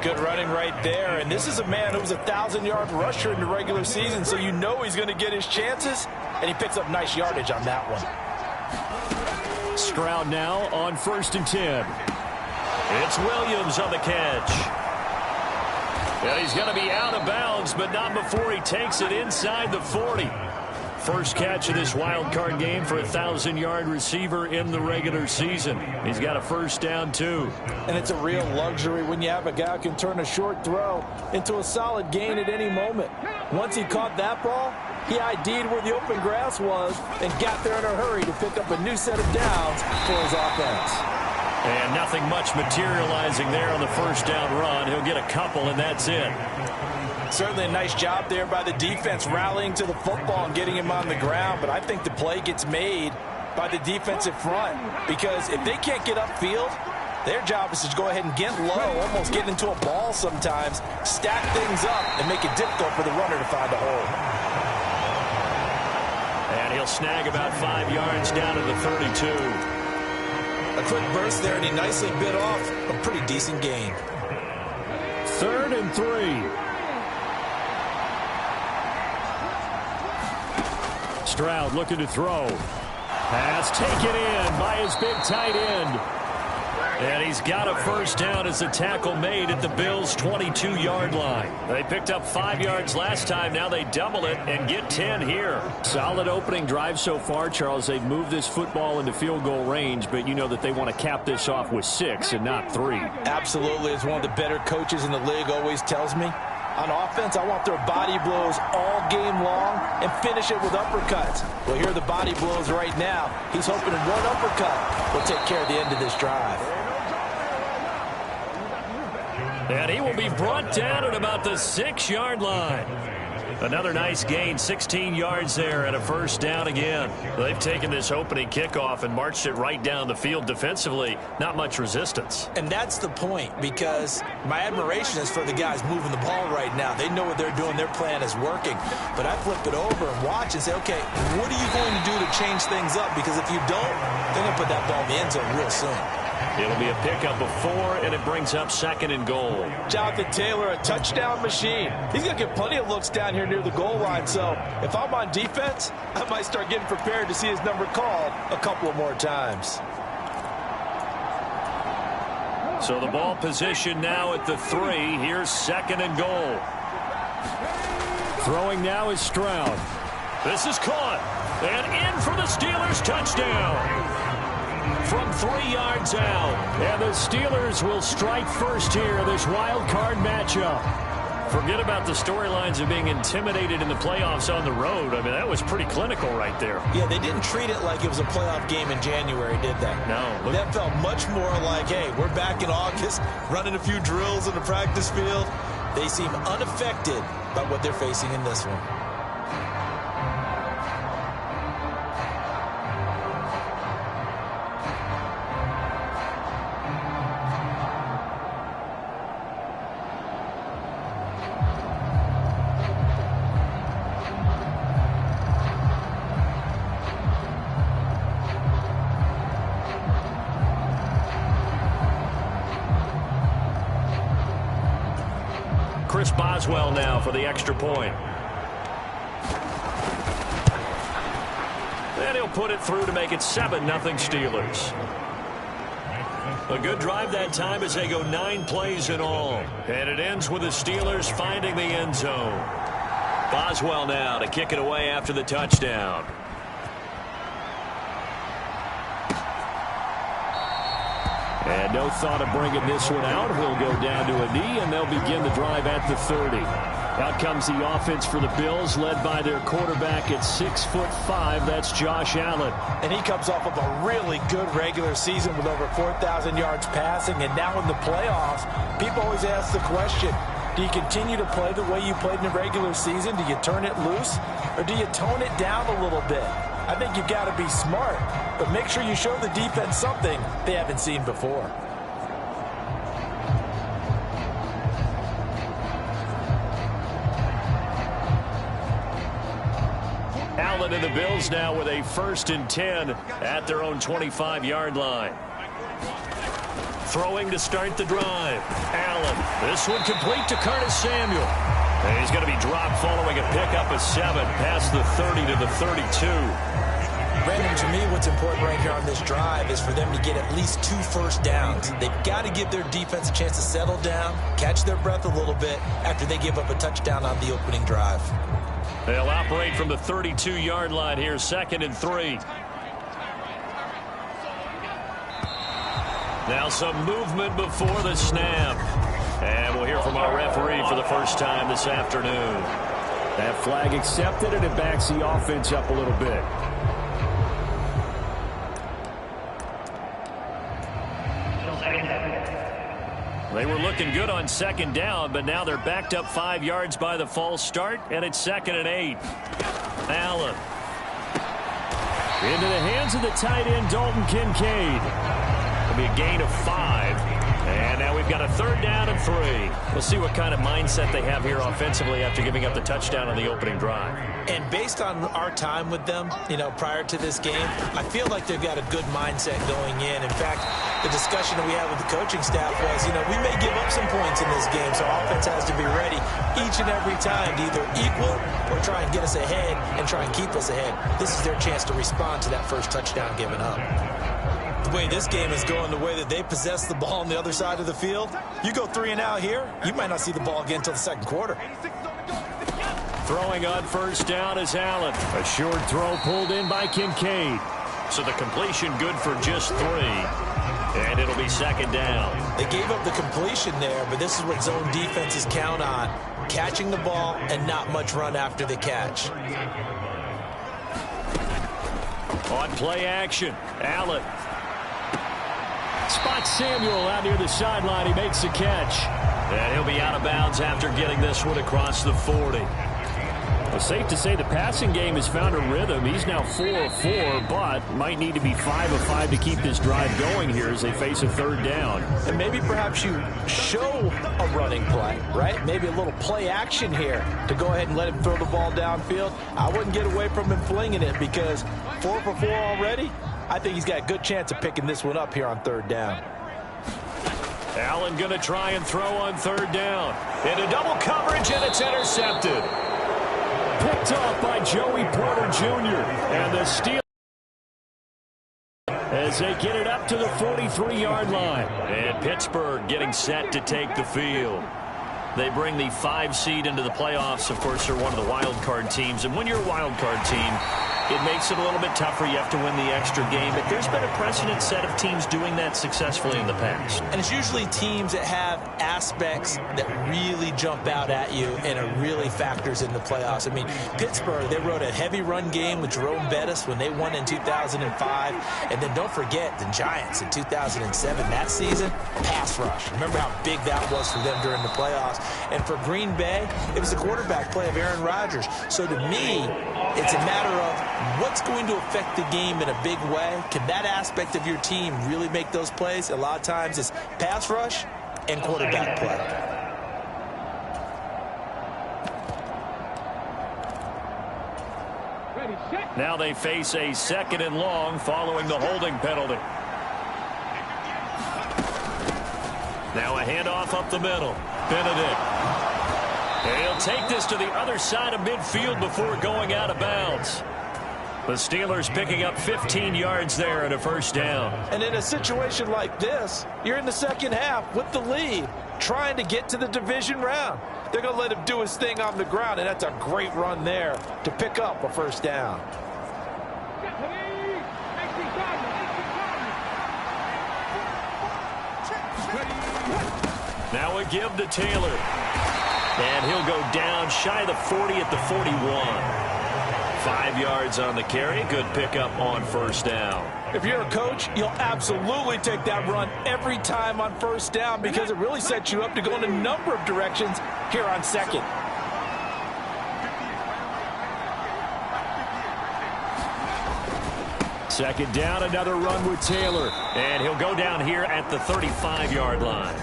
Speaker 3: Good running right there, and this is a man who was a 1,000-yard rusher in the regular season, so you know he's going to get his chances, and he picks up nice yardage on that one.
Speaker 2: Stroud now on 1st and 10. It's Williams on the catch. And he's going to be out of bounds, but not before he takes it inside the 40. First catch of this wild card game for a 1,000-yard receiver in the regular season. He's got a first down, too.
Speaker 3: And it's a real luxury when you have a guy who can turn a short throw into a solid gain at any moment. Once he caught that ball, he ID'd where the open grass was and got there in a hurry to pick up a new set of downs for his offense.
Speaker 2: And nothing much materializing there on the first down run. He'll get a couple, and that's it.
Speaker 3: Certainly a nice job there by the defense rallying to the football and getting him on the ground, but I think the play gets made by the defensive front because if they can't get upfield, their job is to go ahead and get low, almost get into a ball sometimes, stack things up, and make it difficult for the runner to find a hole.
Speaker 2: And he'll snag about 5 yards down to the 32.
Speaker 3: A quick burst there, and he nicely bit off a pretty decent gain.
Speaker 2: 3rd and 3. Stroud looking to throw. Pass taken in by his big tight end. And he's got a first down as the tackle made at the Bills' 22-yard line. They picked up 5 yards last time. Now they double it and get 10 here. Solid opening drive so far, Charles. They've moved this football into field goal range, but you know that they want to cap this off with 6 and not 3.
Speaker 3: Absolutely. As one of the better coaches in the league always tells me, on offense, I want their body blows all game long and finish it with uppercuts. Well, here are the body blows right now. He's hoping one uppercut will take care of the end of this drive.
Speaker 2: And he will be brought down at about the 6-yard line. Another nice gain, 16 yards there and a first down again. They've taken this opening kickoff and marched it right down the field defensively. Not much resistance.
Speaker 3: And that's the point, because my admiration is for the guys moving the ball right now. They know what they're doing. Their plan is working. But I flip it over and watch and say, okay, what are you going to do to change things up? Because if you don't, they're going to put that ball in the end zone real soon.
Speaker 2: It'll be a pickup of 4, and it brings up 2nd and goal.
Speaker 3: Jonathan Taylor, a touchdown machine. He's going to get plenty of looks down here near the goal line. So if I'm on defense, I might start getting prepared to see his number called a couple of more times.
Speaker 2: So the ball position now at the 3. Here's 2nd and goal. Throwing now is Stroud. This is caught. And in for the Steelers touchdown. From 3 yards out. And the Steelers will strike first here, this wild card matchup. Forget about the storylines of being intimidated in the playoffs on the road. I mean, that was pretty clinical right there.
Speaker 3: Yeah, they didn't treat it like it was a playoff game in January, did they?
Speaker 2: No.
Speaker 3: That felt much more like, hey, we're back in August, running a few drills in the practice field. They seem unaffected by what they're facing in this one.
Speaker 2: Chris Boswell now for the extra point. And he'll put it through to make it 7-0 Steelers. A good drive that time as they go 9 plays in all. And it ends with the Steelers finding the end zone. Boswell now to kick it away after the touchdown. And no thought of bringing this one out. He'll go down to a knee, and they'll begin the drive at the 30. Out comes the offense for the Bills, led by their quarterback at 6'5". That's Josh Allen.
Speaker 3: And he comes off of a really good regular season with over 4,000 yards passing. And now in the playoffs, people always ask the question, do you continue to play the way you played in the regular season? Do you turn it loose, or do you tone it down a little bit? I think you've got to be smart, but make sure you show the defense something they haven't seen before.
Speaker 2: Allen and the Bills now with a 1st and 10 at their own 25-yard line. Throwing to start the drive. Allen. This one complete to Curtis Samuel. And he's going to be dropped following a pickup of 7 past the 30 to the 32.
Speaker 3: Brandon, to me, what's important right here on this drive is for them to get at least 2 first downs. They've got to give their defense a chance to settle down, catch their breath a little bit after they give up a touchdown on the opening drive.
Speaker 2: They'll operate from the 32-yard line here, 2nd and 3. Now some movement before the snap. And we'll hear from our referee for the first time this afternoon. That flag accepted, and it backs the offense up a little bit. They were looking good on 2nd down, but now they're backed up 5 yards by the false start, and it's 2nd and 8. Allen. Into the hands of the tight end, Dalton Kincaid. It'll be a gain of 5. And now we've got a 3rd down and 3. We'll see what kind of mindset they have here offensively after giving up the touchdown on the opening drive.
Speaker 3: And based on our time with them, prior to this game, I feel like they've got a good mindset going in. In fact, the discussion that we had with the coaching staff was, we may give up some points in this game, so offense has to be ready each and every time to either equal or try and get us ahead and try and keep us ahead. This is their chance to respond to that first touchdown given up. The way this game is going, the way that they possess the ball on the other side of the field, you go 3 and out here, you might not see the ball again until the 2nd quarter.
Speaker 2: Throwing on 1st down is Allen. A short throw pulled in by Kincaid. So the completion good for just 3. And it'll be 2nd down.
Speaker 3: They gave up the completion there, but this is what zone defenses count on. Catching the ball and not much run after the catch.
Speaker 2: On play action, Allen. Spots Samuel out near the sideline. He makes the catch. And he'll be out of bounds after getting this one across the 40. Well, safe to say the passing game has found a rhythm. He's now 4 of 4, but might need to be 5 of 5 to keep this drive going here as they face a 3rd down.
Speaker 3: And maybe perhaps you show a running play, right? Maybe a little play action here to go ahead and let him throw the ball downfield. I wouldn't get away from him flinging it because 4 for 4 already. I think he's got a good chance of picking this one up here on 3rd down.
Speaker 2: Allen going to try and throw on 3rd down. Into double coverage, and it's intercepted. Picked off by Joey Porter Jr. And the Steelers as they get it up to the 43-yard line. And Pittsburgh getting set to take the field. They bring the 5 seed into the playoffs. Of course, they're one of the wild card teams. And when you're a wild card team, it makes it a little bit tougher. You have to win the extra game. But there's been a precedent set of teams doing that successfully in the past.
Speaker 3: And it's usually teams that have aspects that really jump out at you and it really factors in the playoffs. I mean, Pittsburgh, they rode a heavy run game with Jerome Bettis when they won in 2005. And then don't forget the Giants in 2007, that season, pass rush. Remember how big that was for them during the playoffs. And for Green Bay, it was the quarterback play of Aaron Rodgers. So to me, it's a matter of what's going to affect the game in a big way. Can that aspect of your team really make those plays? A lot of times it's pass rush and quarterback play.
Speaker 1: Ready, set.
Speaker 2: Now they face a 2nd and long following the holding penalty. Now a handoff up the middle. Benedict. He'll take this to the other side of midfield before going out of bounds. The Steelers picking up 15 yards there and a first down.
Speaker 3: And in a situation like this, you're in the second half with the lead, trying to get to the division round. They're going to let him do his thing on the ground, and that's a great run there to pick up a first down.
Speaker 2: Now a give to Taylor. And he'll go down shy of the 40 at the 41. 5 yards on the carry. Good pickup on first down.
Speaker 3: If you're a coach, you'll absolutely take that run every time on first down because it really sets you up to go in a number of directions here on second.
Speaker 2: Second down, another run with Taylor. And he'll go down here at the 35-yard line.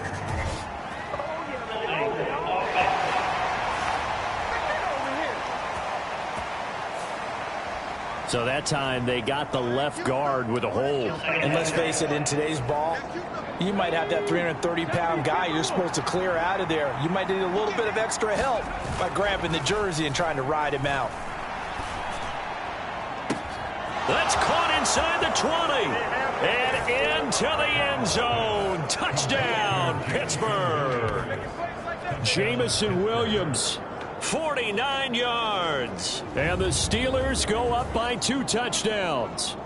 Speaker 2: So that time they got the left guard with a hold.
Speaker 3: And let's face it, in today's ball, you might have that 330-pound guy you're supposed to clear out of there. You might need a little bit of extra help by grabbing the jersey and trying to ride him out.
Speaker 2: That's caught inside the 20. And into the end zone. Touchdown, Pittsburgh. Jamison Williams. 49 yards. And the Steelers go up by 2 touchdowns.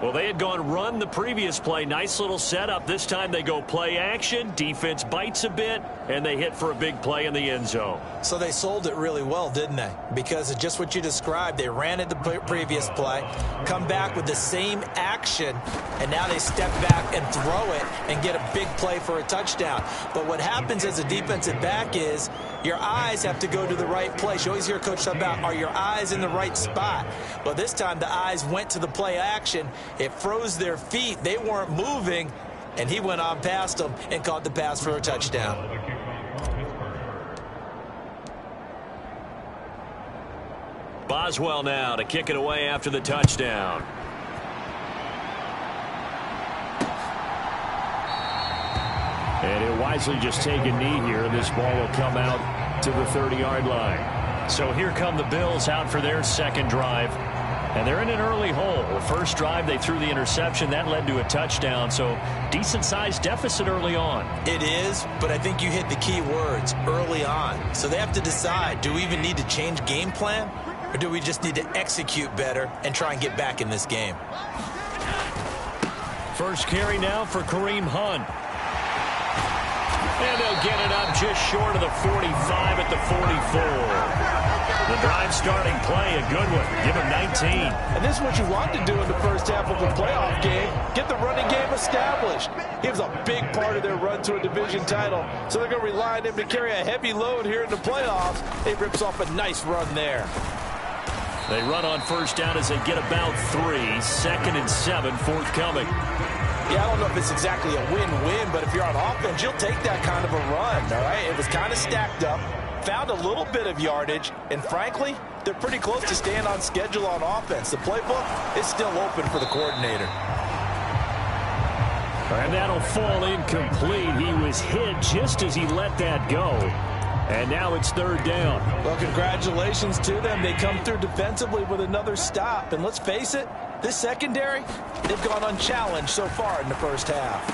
Speaker 2: Well, they had gone run the previous play. Nice little setup. This time they go play action. Defense bites a bit, and they hit for a big play in the end zone.
Speaker 3: So they sold it really well, didn't they? Because of just what you described. They ran it the previous play, come back with the same action, and now they step back and throw it and get a big play for a touchdown. But what happens as a defensive back is your eyes have to go to the right place. You always hear Coach talk about, are your eyes in the right spot? Well, this time the eyes went to the play action. It froze their feet. They weren't moving, and he went on past them and caught the pass for a touchdown.
Speaker 2: Boswell now to kick it away after the touchdown. And he'll wisely just take a knee here. This ball will come out to the 30-yard line. So here come the Bills out for their second drive. And they're in an early hole. The first drive, they threw the interception. That led to a touchdown. So decent-sized deficit early on.
Speaker 3: It is, but I think you hit the key words, early on. So they have to decide, do we even need to change game plan? Or do we just need to execute better and try and get back in this game?
Speaker 2: First carry now for Kareem Hunt. And they'll get it up just short of the 45 at the 44. The drive starting play, a good one. Give him 19.
Speaker 3: And this is what you want to do in the first half of a playoff game. Get the running game established. He was a big part of their run to a division title. So they're going to rely on him to carry a heavy load here in the playoffs. He rips off a nice run there.
Speaker 2: They run on first down as they get about 3. 2nd and 7 forthcoming.
Speaker 3: Yeah, I don't know if it's exactly a win-win, but if you're on offense, you'll take that kind of a run, all right? It was kind of stacked up, found a little bit of yardage, and frankly, they're pretty close to staying on schedule on offense. The playbook is still open for the coordinator.
Speaker 2: And that'll fall incomplete. He was hit just as he let that go. And now it's third down.
Speaker 3: Well, congratulations to them. They come through defensively with another stop. And let's face it, this secondary, they've gone unchallenged so far in the first half.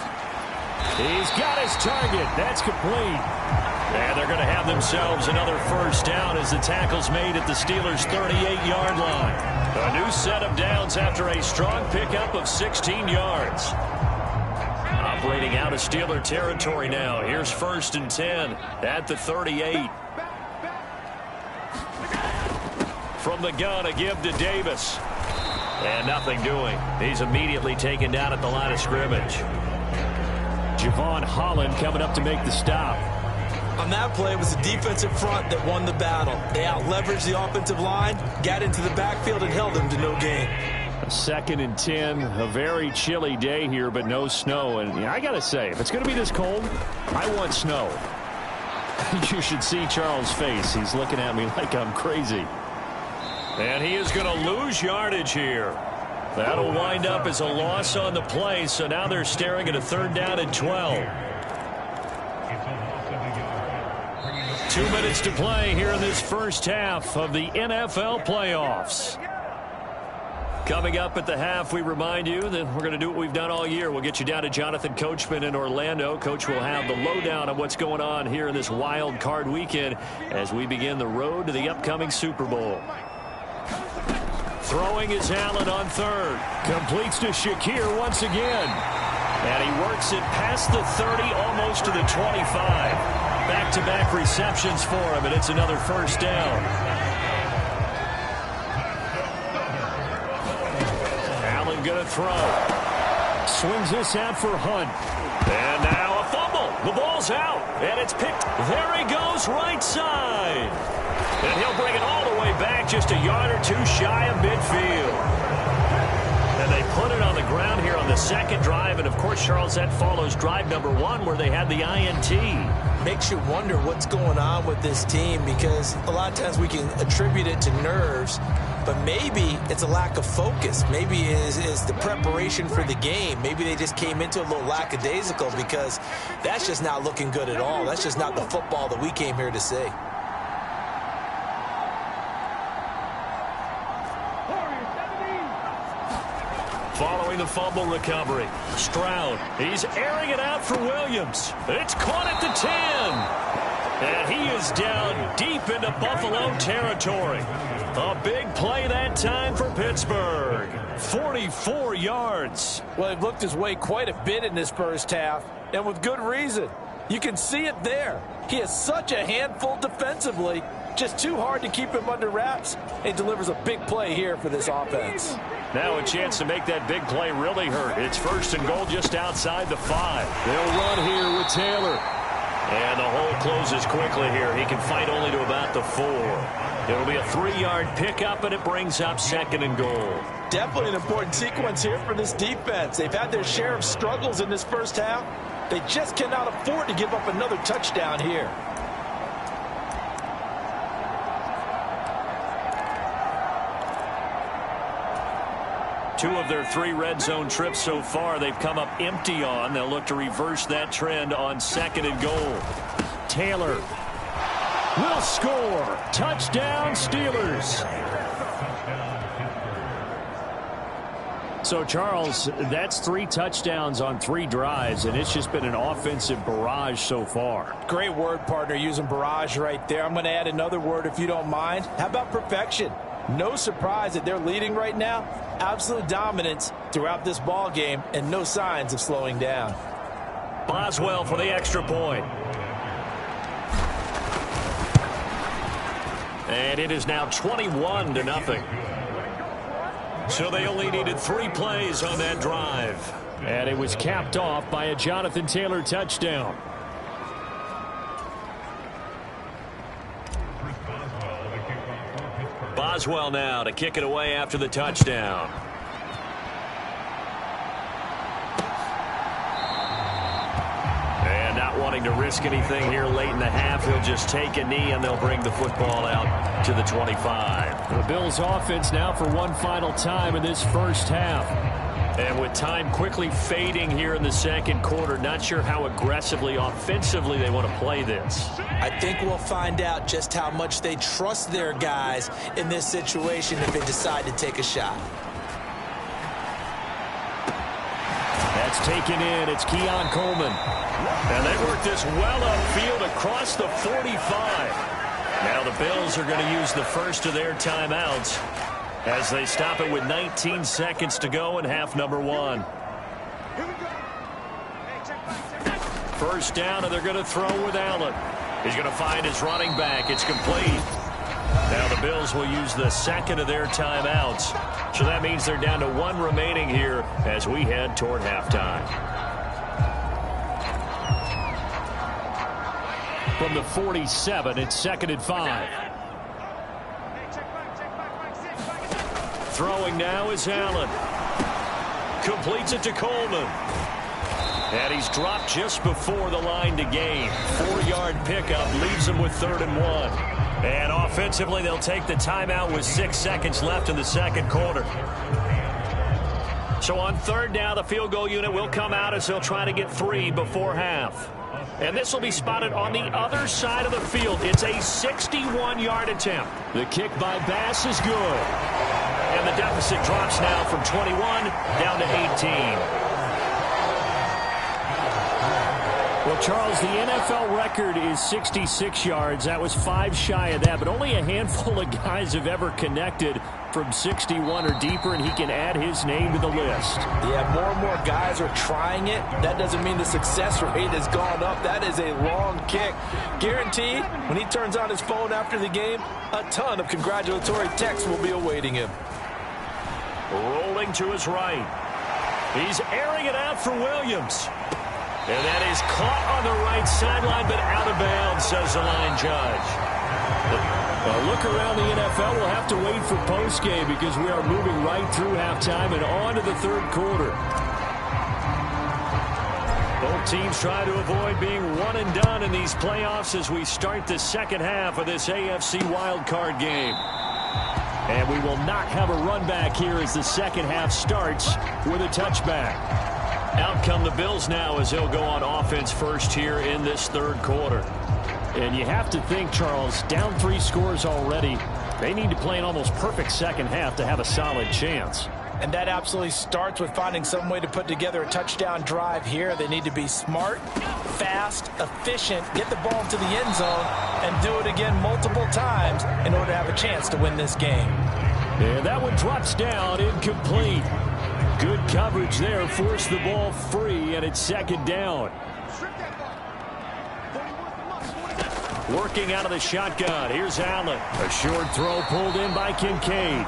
Speaker 2: He's got his target. That's complete. And they're going to have themselves another first down as the tackle's made at the Steelers' 38-yard line. A new set of downs after a strong pickup of 16 yards. Operating out of Steeler territory now. Here's 1st and 10 at the 38. From the gun, a give to Davis. And nothing doing. He's immediately taken down at the line of scrimmage. Javon Holland coming up to make the stop.
Speaker 3: On that play, it was the defensive front that won the battle. They out-leveraged the offensive line, got into the backfield, and held them to no gain.
Speaker 2: 2nd and 10, a very chilly day here, but no snow. And I got to say, if it's going to be this cold, I want snow. You should see Charles' face. He's looking at me like I'm crazy. And he is going to lose yardage here. That'll wind up as a loss on the play, so now they're staring at a 3rd down and 12. 2 minutes to play here in this first half of the NFL playoffs. Coming up at the half, we remind you that we're going to do what we've done all year. We'll get you down to Jonathan Coachman in Orlando. Coach will have the lowdown on what's going on here in this wild card weekend as we begin the road to the upcoming Super Bowl. Throwing is Allen on 3rd. Completes to Shakir once again. And he works it past the 30, almost to the 25. Back-to-back receptions for him, and it's another 1st down. Allen going to throw. Swings this out for Hunt. And now a fumble. The ball's out, and it's picked. There he goes, right side. And he'll bring it all the way back, just a yard or 2 shy of midfield. And they put it on the ground here on the 2nd drive. And, of course, Charles, that follows drive number 1 where they had the INT.
Speaker 3: Makes you wonder what's going on with this team, because a lot of times we can attribute it to nerves, but maybe it's a lack of focus. Maybe it is the preparation for the game. Maybe they just came into a little lackadaisical, because that's just not looking good at all. That's just not the football that we came here to see.
Speaker 2: Following the fumble recovery, Stroud, he's airing it out for Williams. It's caught at the 10. And he is down deep into Buffalo territory. A big play that time for Pittsburgh. 44 yards.
Speaker 3: Well, he looked his way quite a bit in this first half, and with good reason. You can see it there. He is such a handful defensively. Just too hard to keep him under wraps. He delivers a big play here for this offense.
Speaker 2: Now a chance to make that big play really hurt. It's 1st and goal just outside the 5. They'll run here with Taylor. And the hole closes quickly here. He can fight only to about the 4. It'll be a 3-yard pickup, and it brings up 2nd and goal.
Speaker 3: Definitely an important sequence here for this defense. They've had their share of struggles in this first half. They just cannot afford to give up another touchdown here.
Speaker 2: Two of their 3 red zone trips so far they've come up empty on. They'll look to reverse that trend on 2nd and goal. Taylor will score. Touchdown, Steelers. So, Charles, that's 3 touchdowns on 3 drives, and it's just been an offensive barrage so far.
Speaker 3: Great word, partner, using barrage right there. I'm going to add another word if you don't mind. How about perfection? No surprise that they're leading right now. Absolute dominance throughout this ball game, and no signs of slowing down.
Speaker 2: Boswell for the extra point. And it is now 21-0. So they only needed 3 plays on that drive. And it was capped off by a Jonathan Taylor touchdown. Boswell now to kick it away after the touchdown. And not wanting to risk anything here late in the half, he'll just take a knee and they'll bring the football out to the 25. The Bills offense now for one final time in this first half. And with time quickly fading here in the second quarter, not sure how aggressively, offensively they want to play this.
Speaker 3: I think we'll find out just how much they trust their guys in this situation if they decide to take a shot.
Speaker 2: That's taken in. It's Keon Coleman. And they work this well upfield across the 45. Now the Bills are going to use the first of their timeouts. as they stop it with 19 seconds to go in half number one. First down, and they're going to throw with Allen. He's going to find his running back. It's complete. Now the Bills will use the second of their timeouts. So that means they're down to one remaining here as we head toward halftime. From the 47, it's 2nd and 5. Throwing now is Allen. Completes it to Coleman. And he's dropped just before the line to gain. 4-yard pickup leaves him with 3rd and 1. And offensively, they'll take the timeout with 6 seconds left in the second quarter. So on 3rd down, the field goal unit will come out as they'll try to get 3 before half. And this will be spotted on the other side of the field. It's a 61-yard attempt. The kick by Bass is good. And the deficit drops now from 21 down to 18. Well, Charles, the NFL record is 66 yards. That was 5 shy of that, but only a handful of guys have ever connected from 61 or deeper, and he can add his name to the list.
Speaker 3: Yeah, more and more guys are trying it. That doesn't mean the success rate has gone up. That is a long kick. Guaranteed, when he turns on his phone after the game, a ton of congratulatory texts will be awaiting him.
Speaker 2: Rolling to his right. He's airing it out for Williams. And that is caught on the right sideline, but out of bounds, says the line judge. A look around the NFL. We'll have to wait for postgame because we are moving right through halftime and on to the 3rd quarter. Both teams try to avoid being one and done in these playoffs as we start the second half of this AFC wildcard game. And we will not have a run back here as the second half starts with a touchback. Out come the Bills now as they'll go on offense first here in this 3rd quarter. And you have to think, Charles, down 3 scores already. They need to play an almost perfect second half to have a solid chance.
Speaker 3: And that absolutely starts with finding some way to put together a touchdown drive here. They need to be smart, fast, efficient, get the ball into the end zone, and do it again multiple times in order to have a chance to win this game.
Speaker 2: And that one drops down, incomplete. Good coverage there, forced the ball free, and it's 2nd down. Working out of the shotgun, here's Allen. A short throw pulled in by Kincaid.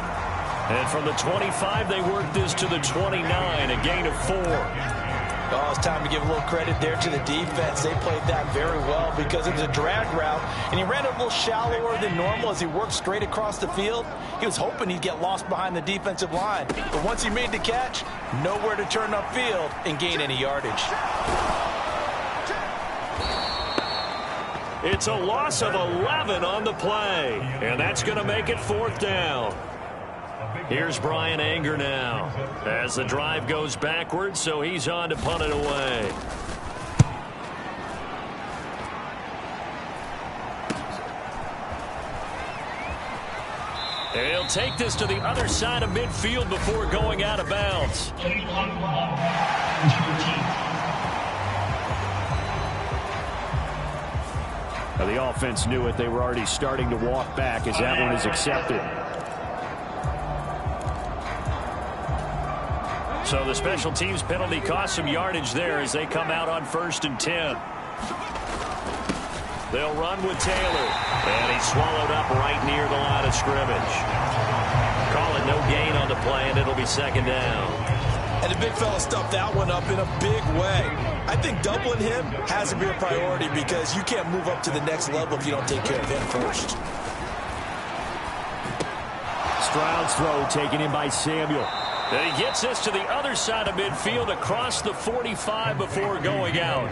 Speaker 2: And from the 25, they work this to the 29, a gain of 4.
Speaker 3: Oh, it's time to give a little credit there to the defense. They played that very well because it was a drag route, and he ran a little shallower than normal as he worked straight across the field. He was hoping he'd get lost behind the defensive line, but once he made the catch, nowhere to turn upfield and gain any yardage.
Speaker 2: It's a loss of 11 on the play, and that's going to make it 4th down. Here's Brian Anger now as the drive goes backwards, so he's on to punt it away. And he'll take this to the other side of midfield before going out of bounds. Now the offense knew it. They were already starting to walk back as that one is accepted. So the special teams penalty cost some yardage there as they come out on 1st and 10. They'll run with Taylor. And he's swallowed up right near the line of scrimmage. Call it no gain on the play, and it'll be 2nd down.
Speaker 3: And the big fella stuffed that one up in a big way. I think doubling him has to be a priority because you can't move up to the next level if you don't take care of him first.
Speaker 2: Stroud's throw taken in by Samuel. And he gets this to the other side of midfield across the 45 before going out.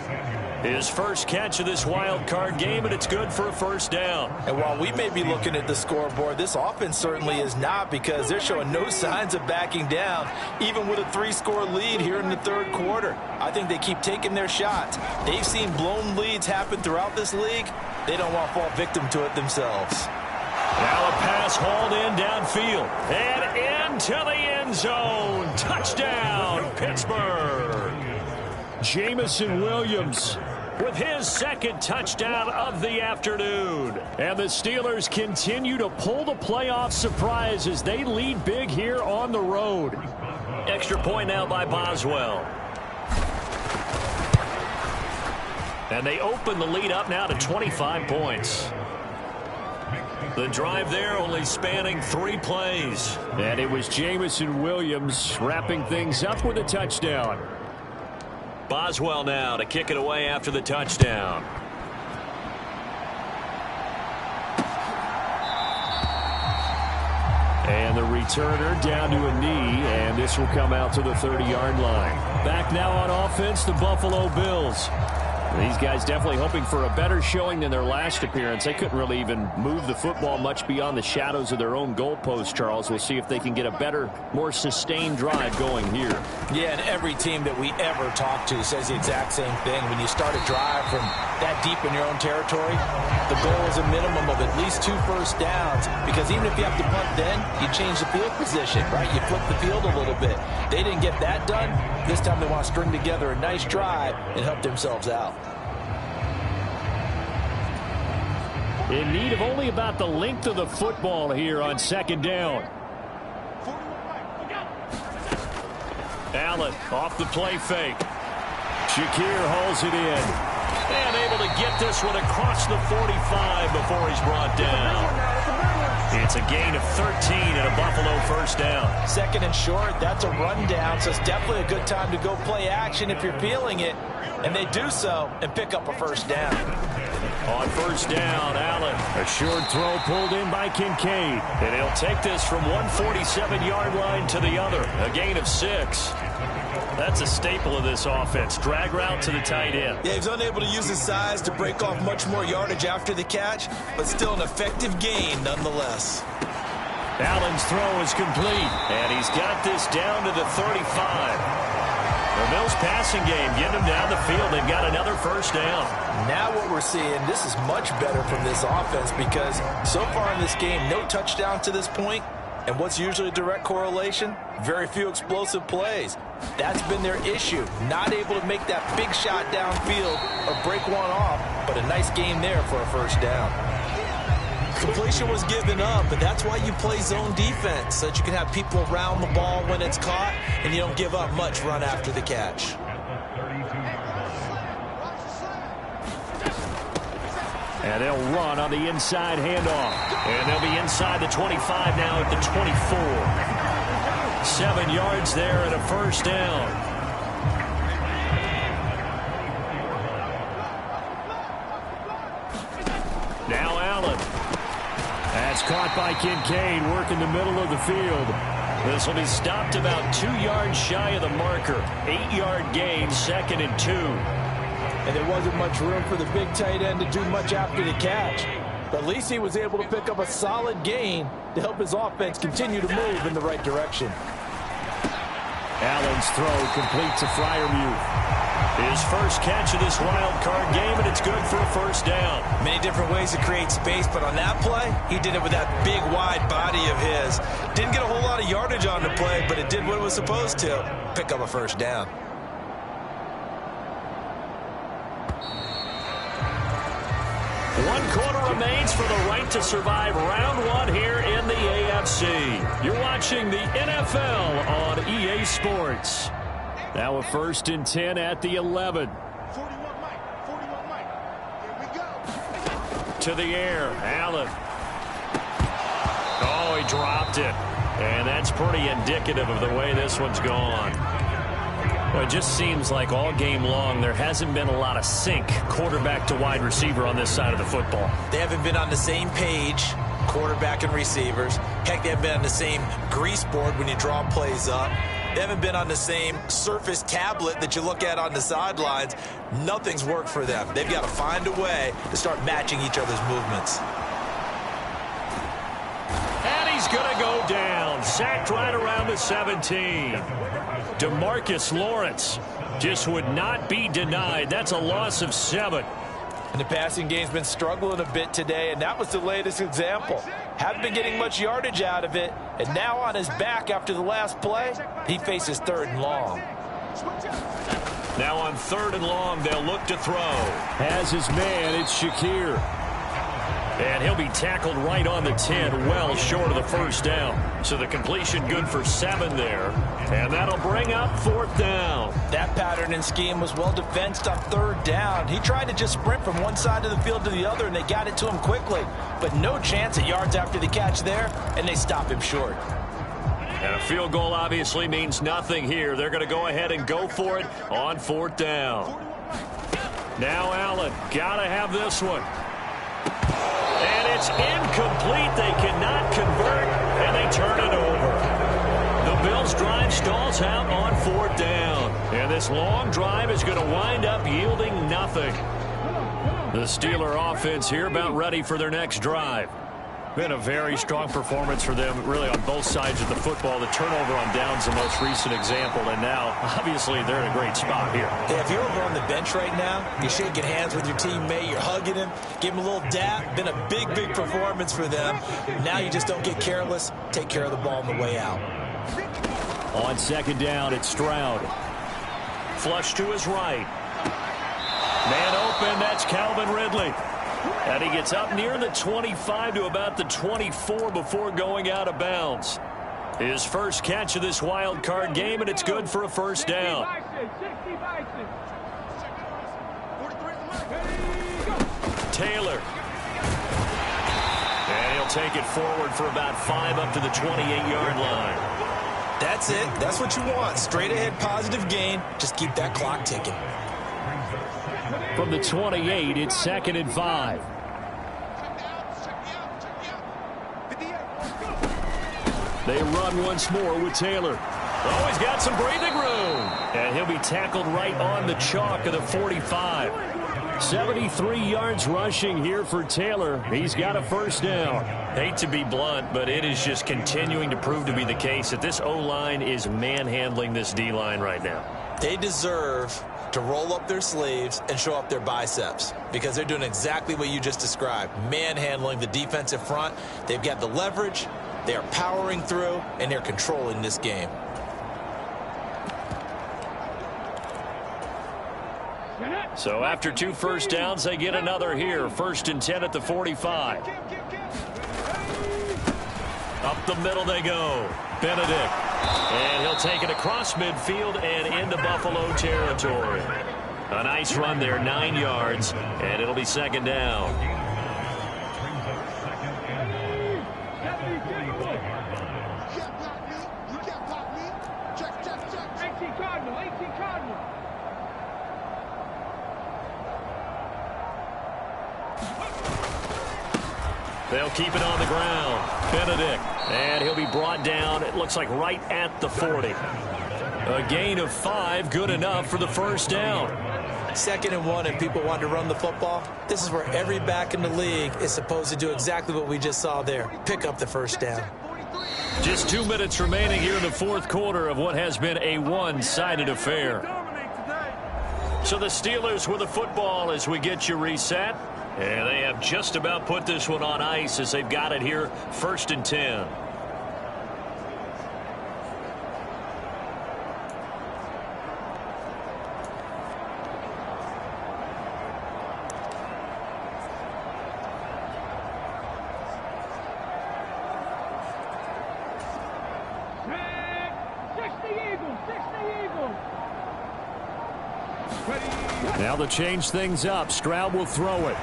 Speaker 2: His first catch of this wild card game, and it's good for a 1st down.
Speaker 3: And while we may be looking at the scoreboard, this offense certainly is not because they're showing no signs of backing down, even with a 3-score lead here in the 3rd quarter. I think they keep taking their shots. They've seen blown leads happen throughout this league. They don't want to fall victim to it themselves.
Speaker 2: Now a pass hauled in downfield and into the end zone. Touchdown, Pittsburgh. Jamison Williams with his second touchdown of the afternoon. And the Steelers continue to pull the playoff surprise as they lead big here on the road. Extra point now by Boswell. And they open the lead up now to 25 points. The drive there only spanning 3 plays. And it was Jamison Williams wrapping things up with a touchdown. Boswell now to kick it away after the touchdown. And the returner down to a knee, and this will come out to the 30-yard line. Back now on offense, the Buffalo Bills. These guys definitely hoping for a better showing than their last appearance. They couldn't really even move the football much beyond the shadows of their own goalpost, Charles. We'll see if they can get a better, more sustained drive going here.
Speaker 3: Yeah, and every team that we ever talk to says the exact same thing. When you start a drive from that deep in your own territory, the goal is a minimum of at least 2 first downs, because even if you have to punt then, you change the field position, right? You flip the field a little bit. They didn't get that done. This time they want to string together a nice drive and help themselves out.
Speaker 2: In need of only about the length of the football here on second down. Allen off the play fake. Shakir hauls it in. And able to get this one across the 45 before he's brought down. It's a gain of 13 and a Buffalo first down.
Speaker 3: Second and short, that's a rundown, so it's definitely a good time to go play action if you're feeling it. And they do so and pick up a first down.
Speaker 2: On first down, Allen. A short throw pulled in by Kincaid. And he'll take this from 147-yard line to the other. A gain of 6. That's a staple of this offense. Drag route to the tight end.
Speaker 3: Yeah, he's unable to use his size to break off much more yardage after the catch, but still an effective gain nonetheless.
Speaker 2: Allen's throw is complete, and he's got this down to the 35. The Bills passing game, getting them down the field. They've got another first down.
Speaker 3: Now what we're seeing, this is much better from this offense, because so far in this game, no touchdown to this point. And what's usually a direct correlation? Very few explosive plays. That's been their issue. Not able to make that big shot downfield or break one off, but a nice game there for a first down. Completion was given up, but that's why you play zone defense, so that you can have people around the ball when it's caught, and you don't give up much run after the catch.
Speaker 2: And they'll run on the inside handoff. And they'll be inside the 25 now at the 24. 7 yards there and a first down. Now Allen. That's caught by Kincaid, working the middle of the field. This will be stopped about 2 yards shy of the marker. 8-yard gain, 2nd and 2.
Speaker 3: And there wasn't much room for the big tight end to do much after the catch. But at least he was able to pick up a solid gain to help his offense continue to move in the right direction.
Speaker 2: Allen's throw complete to Freiermuth. His first catch of this wild card game, and it's good for a first down.
Speaker 3: Many different ways to create space, but on that play, he did it with that big, wide body of his. Didn't get a whole lot of yardage on the play, but it did what it was supposed to. Pick up a first down.
Speaker 2: 1 quarter remains for the right to survive round 1 here in the AFC. You're watching the NFL on EA Sports. Now a 1st and 10 at the 11.
Speaker 1: 41 Mike. Here we go.
Speaker 2: To the air, Allen. Oh, he dropped it. And that's pretty indicative of the way this one's gone. Well, it just seems like all game long there hasn't been a lot of sync quarterback to wide receiver on this side of the football.
Speaker 3: They haven't been on the same page, quarterback and receivers. Heck, they haven't been on the same grease board when you draw plays up. They haven't been on the same Surface tablet that you look at on the sidelines. Nothing's worked for them. They've got to find a way to start matching each other's movements.
Speaker 2: And he's going to go down. Sacked right around the 17. DeMarcus Lawrence just would not be denied. That's a loss of 7.
Speaker 3: And the passing game's been struggling a bit today, and that was the latest example. Haven't been getting much yardage out of it, and now on his back after the last play, he faces 3rd and long.
Speaker 2: Now on 3rd and long, they'll look to throw. Has his man, it's Shakir. And he'll be tackled right on the 10, well short of the first down. So the completion good for 7 there. And that'll bring up 4th down.
Speaker 3: That pattern and scheme was well defensed on 3rd down. He tried to just sprint from one side of the field to the other, and they got it to him quickly. But no chance at yards after the catch there, and they stop him short.
Speaker 2: And a field goal obviously means nothing here. They're going to go ahead and go for it on 4th down. Now Allen, got to have this one. And it's incomplete. They cannot convert, and they turn it over. The Bills' drive stalls out on 4th down. And this long drive is going to wind up yielding nothing. The Steeler offense here about ready for their next drive. Been a very strong performance for them, really, on both sides of the football. The turnover on downs the most recent example, and now, obviously, they're in a great spot here.
Speaker 3: Yeah, if you're over on the bench right now, you're shaking hands with your teammate, you're hugging him, give him a little dap. Been a big, big performance for them. Now you just don't get careless. Take care of the ball on the way out.
Speaker 2: On 2nd down, it's Stroud. Flush to his right. Man open, that's Calvin Ridley. And he gets up near the 25 to about the 24 before going out of bounds. His first catch of this wild card game, and it's good for a 1st down. Taylor. And he'll take it forward for about 5 up to the 28-yard line.
Speaker 3: That's it. That's what you want. Straight ahead positive gain. Just keep that clock ticking.
Speaker 2: From the 28, it's 2nd and 5. They run once more with Taylor. Oh, he's got some breathing room. And he'll be tackled right on the chalk of the 45. 73 yards rushing here for Taylor. He's got a 1st down. Hate to be blunt, but it is just continuing to prove to be the case that this O-line is manhandling this D-line right now.
Speaker 3: They deserve to roll up their sleeves and show up their biceps, because they're doing exactly what you just described, manhandling the defensive front. They've got the leverage, they are powering through, and they're controlling this game.
Speaker 2: So after 2 1st downs, they get another here. 1st and 10 at the 45. Up the middle they go. Benedict. And he'll take it across midfield and into Buffalo territory. A nice run there, 9 yards, and it'll be 2nd down. They'll keep it on the ground. Benedict. And he'll be brought down, it looks like right at the 40. A gain of 5, good enough for the 1st down.
Speaker 3: 2nd and 1, and people want to run the football. This is where every back in the league is supposed to do exactly what we just saw there. Pick up the 1st down.
Speaker 2: Just 2 minutes remaining here in the 4th quarter of what has been a one-sided affair. So the Steelers with the football as we get you reset. And they have just about put this one on ice as they've got it here, 1st and 10. Now to change things up, Stroud will throw it.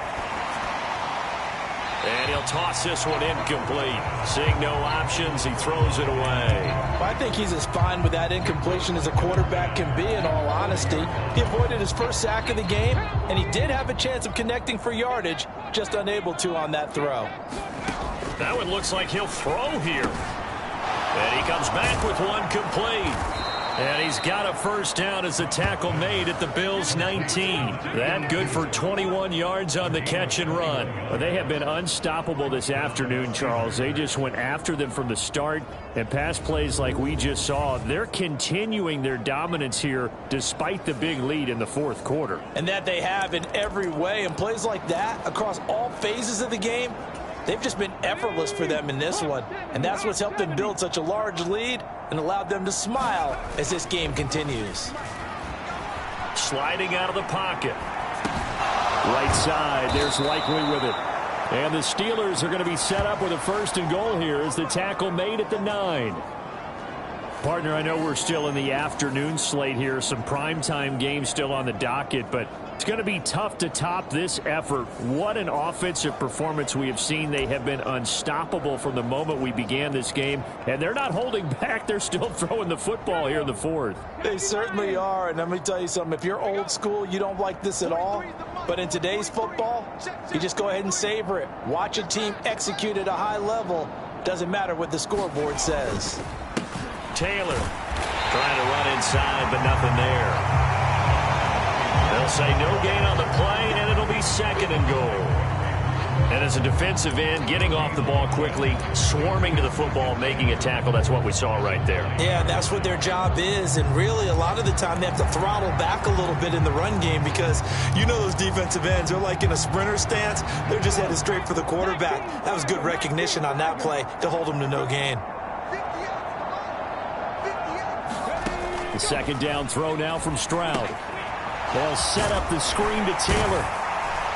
Speaker 2: And he'll toss this one incomplete. Seeing no options, he throws it away.
Speaker 3: Well, I think he's as fine with that incompletion as a quarterback can be, in all honesty. He avoided his first sack of the game, and he did have a chance of connecting for yardage, just unable to on that throw.
Speaker 2: That one looks like he'll throw here. And he comes back with one complete. And he's got a 1st down as the tackle made at the Bills' 19. That good for 21 yards on the catch and run. Well, they have been unstoppable this afternoon, Charles. They just went after them from the start, and pass plays like we just saw, they're continuing their dominance here despite the big lead in the 4th quarter.
Speaker 3: And that they have in every way, and plays like that across all phases of the game, they've just been effortless for them in this one. And that's what's helped them build such a large lead and allowed them to smile as this game continues.
Speaker 2: sliding out of the pocket. Right side, there's Likely with it. And the Steelers are going to be set up with a 1st and goal here as the tackle made at the 9. Partner, I know we're still in the afternoon slate here. Some primetime games still on the docket, but it's going to be tough to top this effort. What an offensive performance we have seen. They have been unstoppable from the moment we began this game, and they're not holding back. They're still throwing the football here in the 4th.
Speaker 3: They certainly are, and let me tell you something. If you're old school, you don't like this at all. But in today's football, you just go ahead and savor it. Watch a team execute at a high level. Doesn't matter what the scoreboard says.
Speaker 2: Taylor trying to run inside, but nothing there. They'll say no gain on the play, and it'll be 2nd and goal. And as a defensive end, getting off the ball quickly, swarming to the football, making a tackle, that's what we saw right there.
Speaker 3: Yeah, that's what their job is, and really a lot of the time they have to throttle back a little bit in the run game because you know those defensive ends, they're like in a sprinter stance. They're just headed straight for the quarterback. That was good recognition on that play to hold them to no gain.
Speaker 2: The 2nd down throw now from Stroud. They'll set up the screen to Taylor.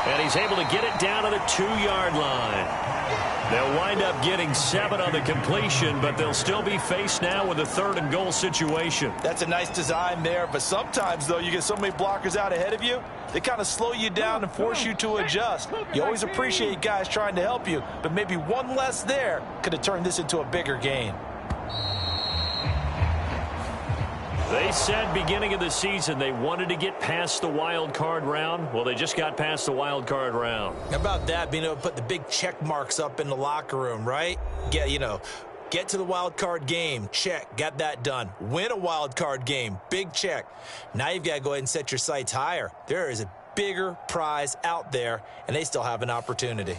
Speaker 2: And he's able to get it down to the 2-yard line. They'll wind up getting 7 on the completion, but they'll still be faced now with a 3rd and goal situation.
Speaker 3: That's a nice design there, but sometimes, though, you get so many blockers out ahead of you, they kind of slow you down and force you to adjust. You always appreciate guys trying to help you, but maybe one less there could have turned this into a bigger gain.
Speaker 2: They said beginning of the season they wanted to get past the wild card round. Well, they just got past the wild card round.
Speaker 3: How about that, being able to put the big check marks up in the locker room, right? Get to the wild card game, check, got that done. Win a wild card game, big check. Now you've got to go ahead and set your sights higher. There is a bigger prize out there, and they still have an opportunity.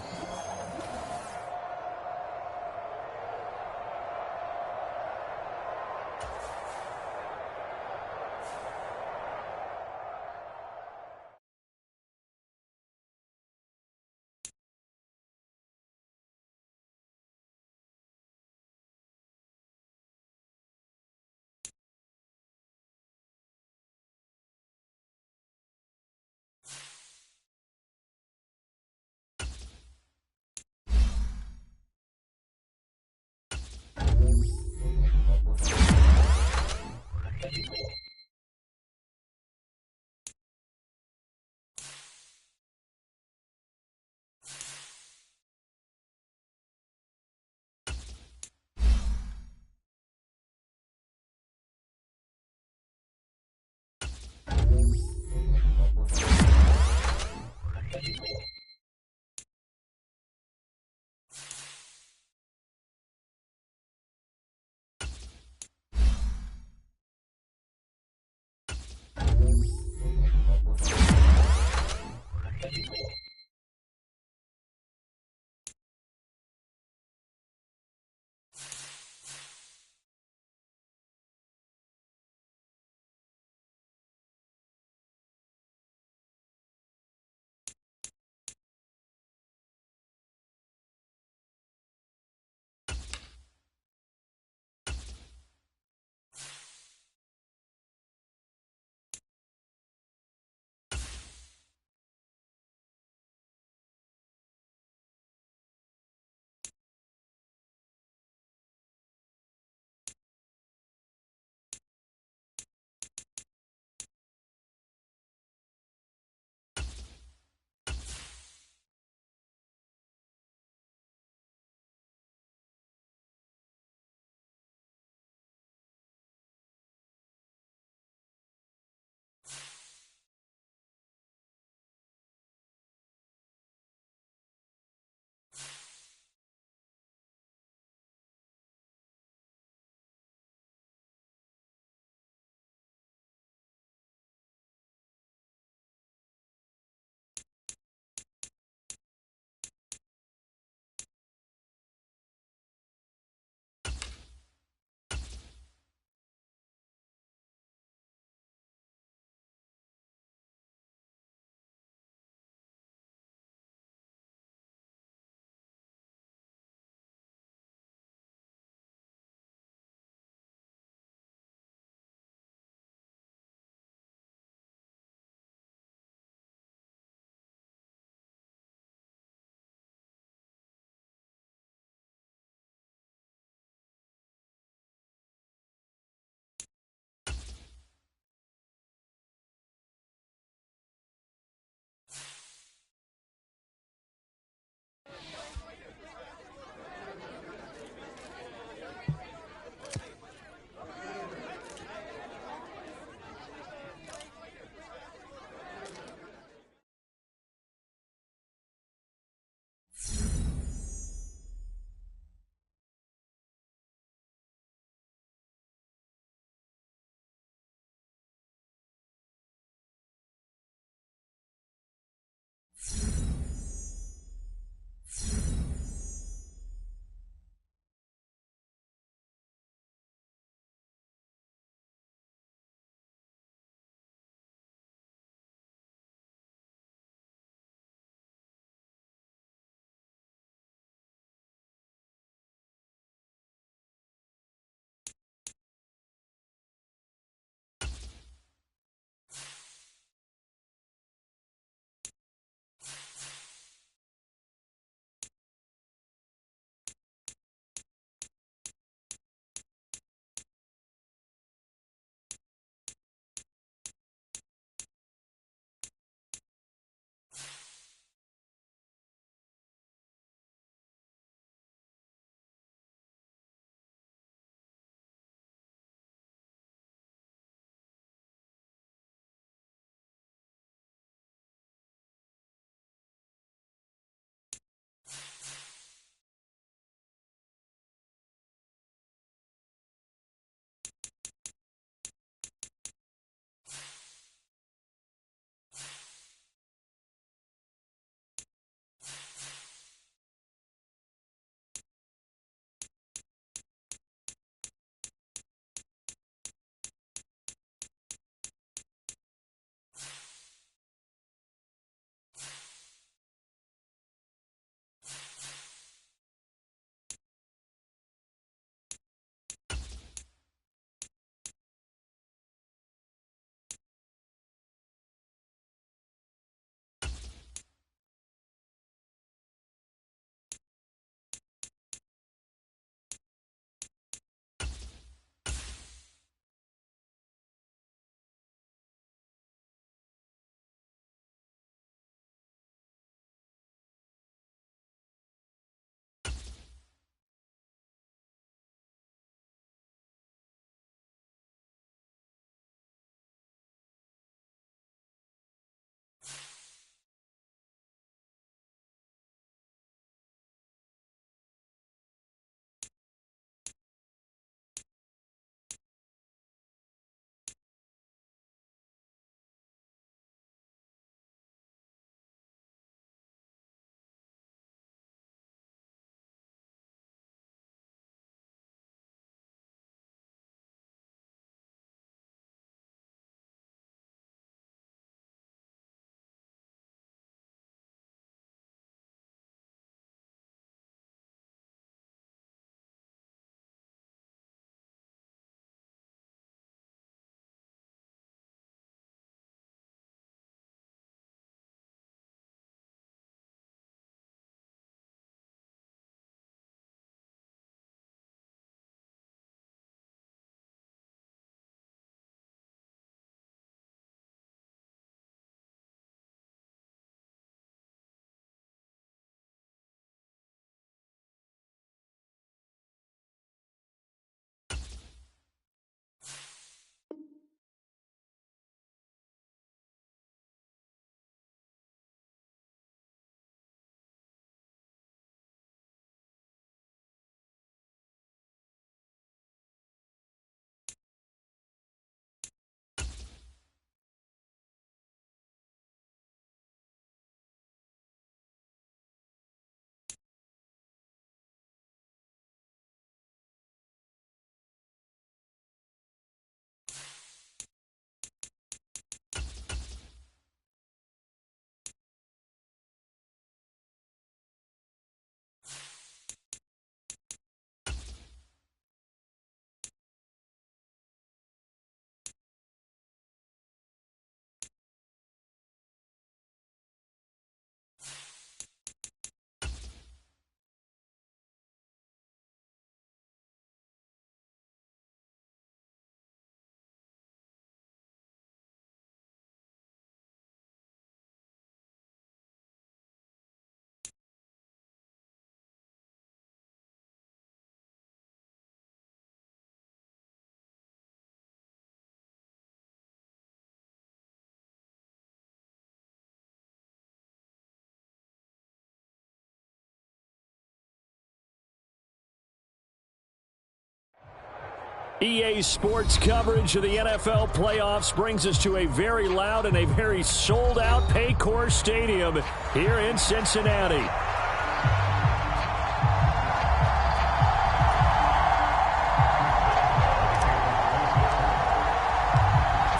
Speaker 2: EA Sports coverage of the NFL playoffs brings us to a very loud and a very sold-out Paycor Stadium here in Cincinnati.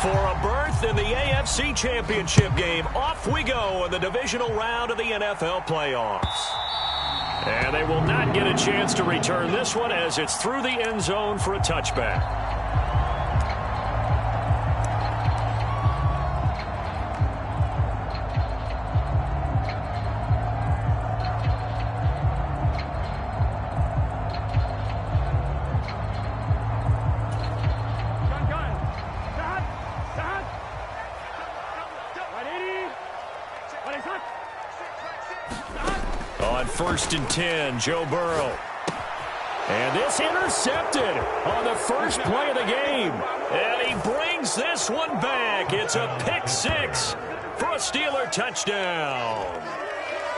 Speaker 2: For a berth in the AFC Championship game, off we go in the divisional round of the NFL playoffs. And they will not get a chance to return this one as it's through the end zone for a touchback. On 1st and 10, Joe Burrow. And this intercepted on the first play of the game. And he brings this one back. It's a pick six for a Steeler touchdown.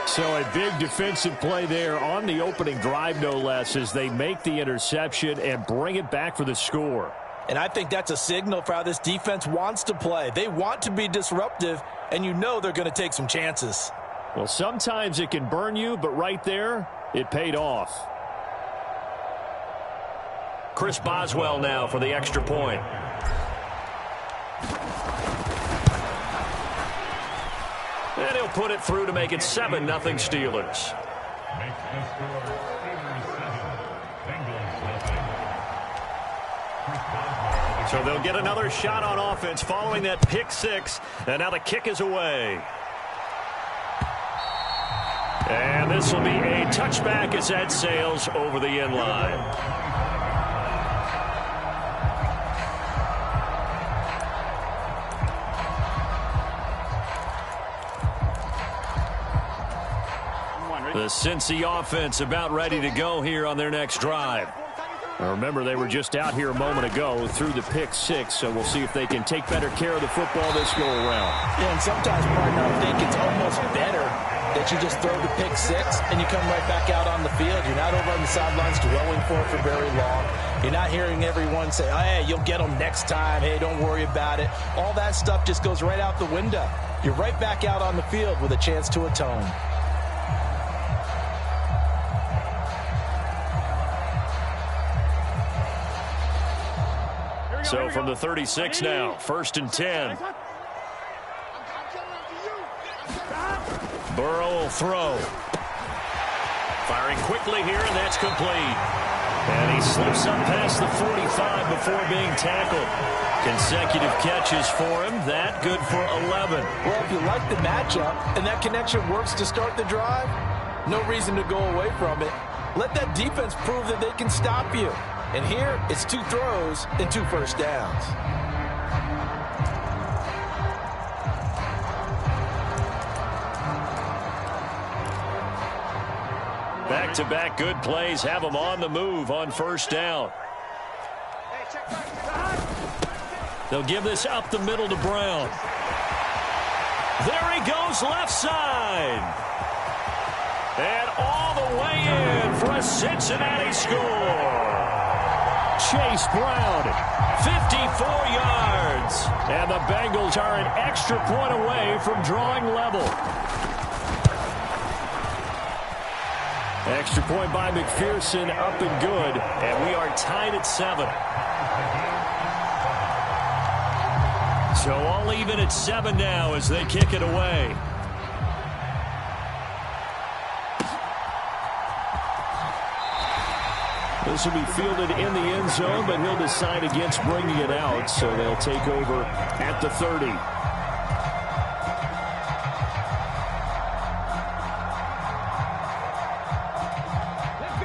Speaker 2: So a big defensive play there on the opening drive, no less, as they make the interception and bring it back for the score.
Speaker 3: And I think that's a signal for how this defense wants to play. They want to be disruptive, and you know they're going to take some chances.
Speaker 2: Well, sometimes it can burn you, but right there, it paid off. Chris Boswell now for the extra point. And he'll put it through to make it 7-0 Steelers. So they'll get another shot on offense following that pick six. And now the kick is away. And this will be a touchback as that sails over the end line. The Cincy offense about ready to go here on their next drive. Now remember, they were just out here a moment ago through the pick six, so we'll see if they can take better care of the football this go around.
Speaker 3: Yeah, and sometimes, partner, I think it's almost better that you just throw the pick six and you come right back out on the field. You're not over on the sidelines dwelling for it for very long. You're not hearing everyone say, oh, hey, you'll get them next time. Hey, don't worry about it. All that stuff just goes right out the window. You're right back out on the field with a chance to atone.
Speaker 2: So from the 36 now, 1st and 10. Burrow will throw. Firing quickly here, and that's complete. And he slips up past the 45 before being tackled. Consecutive catches for him. That good for 11.
Speaker 3: Well, if you like the matchup and that connection works to start the drive, no reason to go away from it. Let that defense prove that they can stop you. And here, it's 2 throws and 2 first downs.
Speaker 2: Back-to-back good plays have them on the move on first down. They'll give this up the middle to Brown. There he goes left side. And all the way in for a Cincinnati score. Chase Brown, 54 yards. And the Bengals are an extra point away from drawing level. Extra point by McPherson, up and good. And we are tied at 7. So all even at 7 now as they kick it away. This will be fielded in the end zone, but he'll decide against bringing it out, so they'll take over at the 30.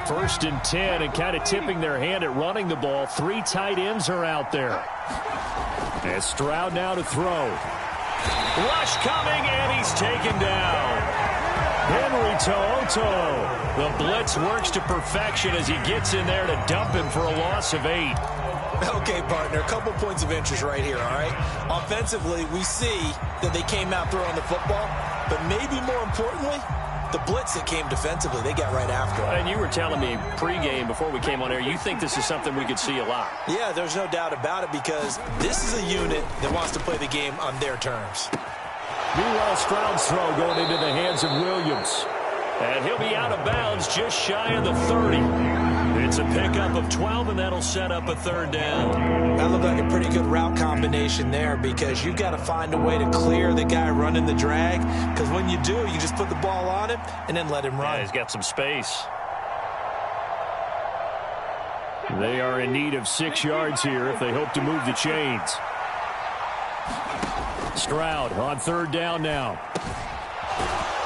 Speaker 2: First and 10, and kind of tipping their hand at running the ball. 3 tight ends are out there. And Stroud now to throw. Rush coming, and he's taken down. Henry To'oto. The blitz works to perfection as he gets in there to dump him for a loss of 8.
Speaker 3: Okay, partner, a couple points of interest right here, all right? Offensively, we see that they came out throwing the football, but maybe more importantly, the blitz that came defensively, they got right after it.
Speaker 2: And you were telling me pregame before we came on air, you think this is something we could see a lot.
Speaker 3: Yeah, there's no doubt about it because this is a unit that wants to play the game on their terms.
Speaker 2: Meanwhile, Stroud's throw going into the hands of Williams. And he'll be out of bounds just shy of the 30. It's a pickup of 12, and that'll set up a third down.
Speaker 3: That looked like a pretty good route combination there because you've got to find a way to clear the guy running the drag because when you do, you just put the ball on him and then let him run.
Speaker 2: Yeah, he's got some space. They are in need of 6 yards here if they hope to move the chains. Stroud on third down now.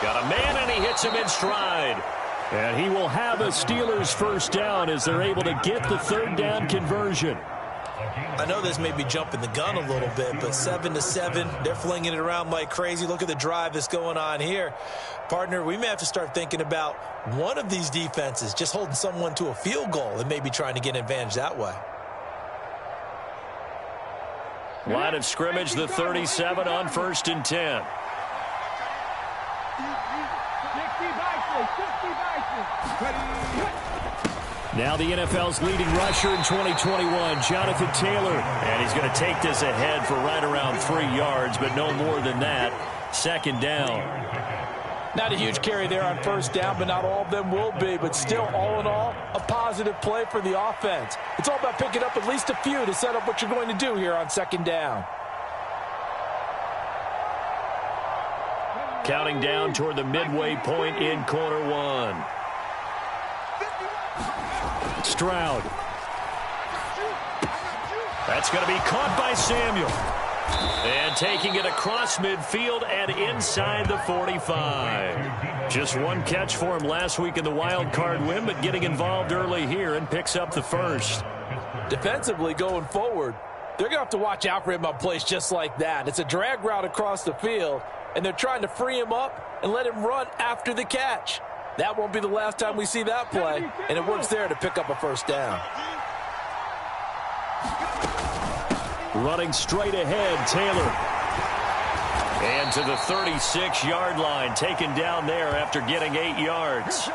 Speaker 2: Got a man, and he hits him in stride. And he will have a Steelers first down as they're able to get the third down conversion.
Speaker 3: I know this may be jumping the gun a little bit, but 7-7, they're flinging it around like crazy. Look at the drive that's going on here. Partner, we may have to start thinking about one of these defenses just holding someone to a field goal and maybe trying to get an advantage that way.
Speaker 2: Line of scrimmage, the 37 on 1st and 10. Now the NFL's leading rusher in 2021, Jonathan Taylor. And he's going to take this ahead for right around 3 yards, but no more than that. Second down.
Speaker 3: Not a huge carry there on first down, but not all of them will be. But still, all in all, a positive play for the offense. It's all about picking up at least a few to set up what you're going to do here on second down.
Speaker 2: Counting down toward the midway point in quarter one. Stroud. That's going to be caught by Samuel. And taking it across midfield and inside the 45. Just one catch for him last week in the wild card win, but getting involved early here and picks up the first.
Speaker 3: Defensively going forward, they're going to have to watch out for him on plays just like that. It's a drag route across the field, and they're trying to free him up and let him run after the catch. That won't be the last time we see that play, and it works there to pick up a first down.
Speaker 2: Running straight ahead, Taylor. And to the 36-yard line, taken down there after getting 8 yards.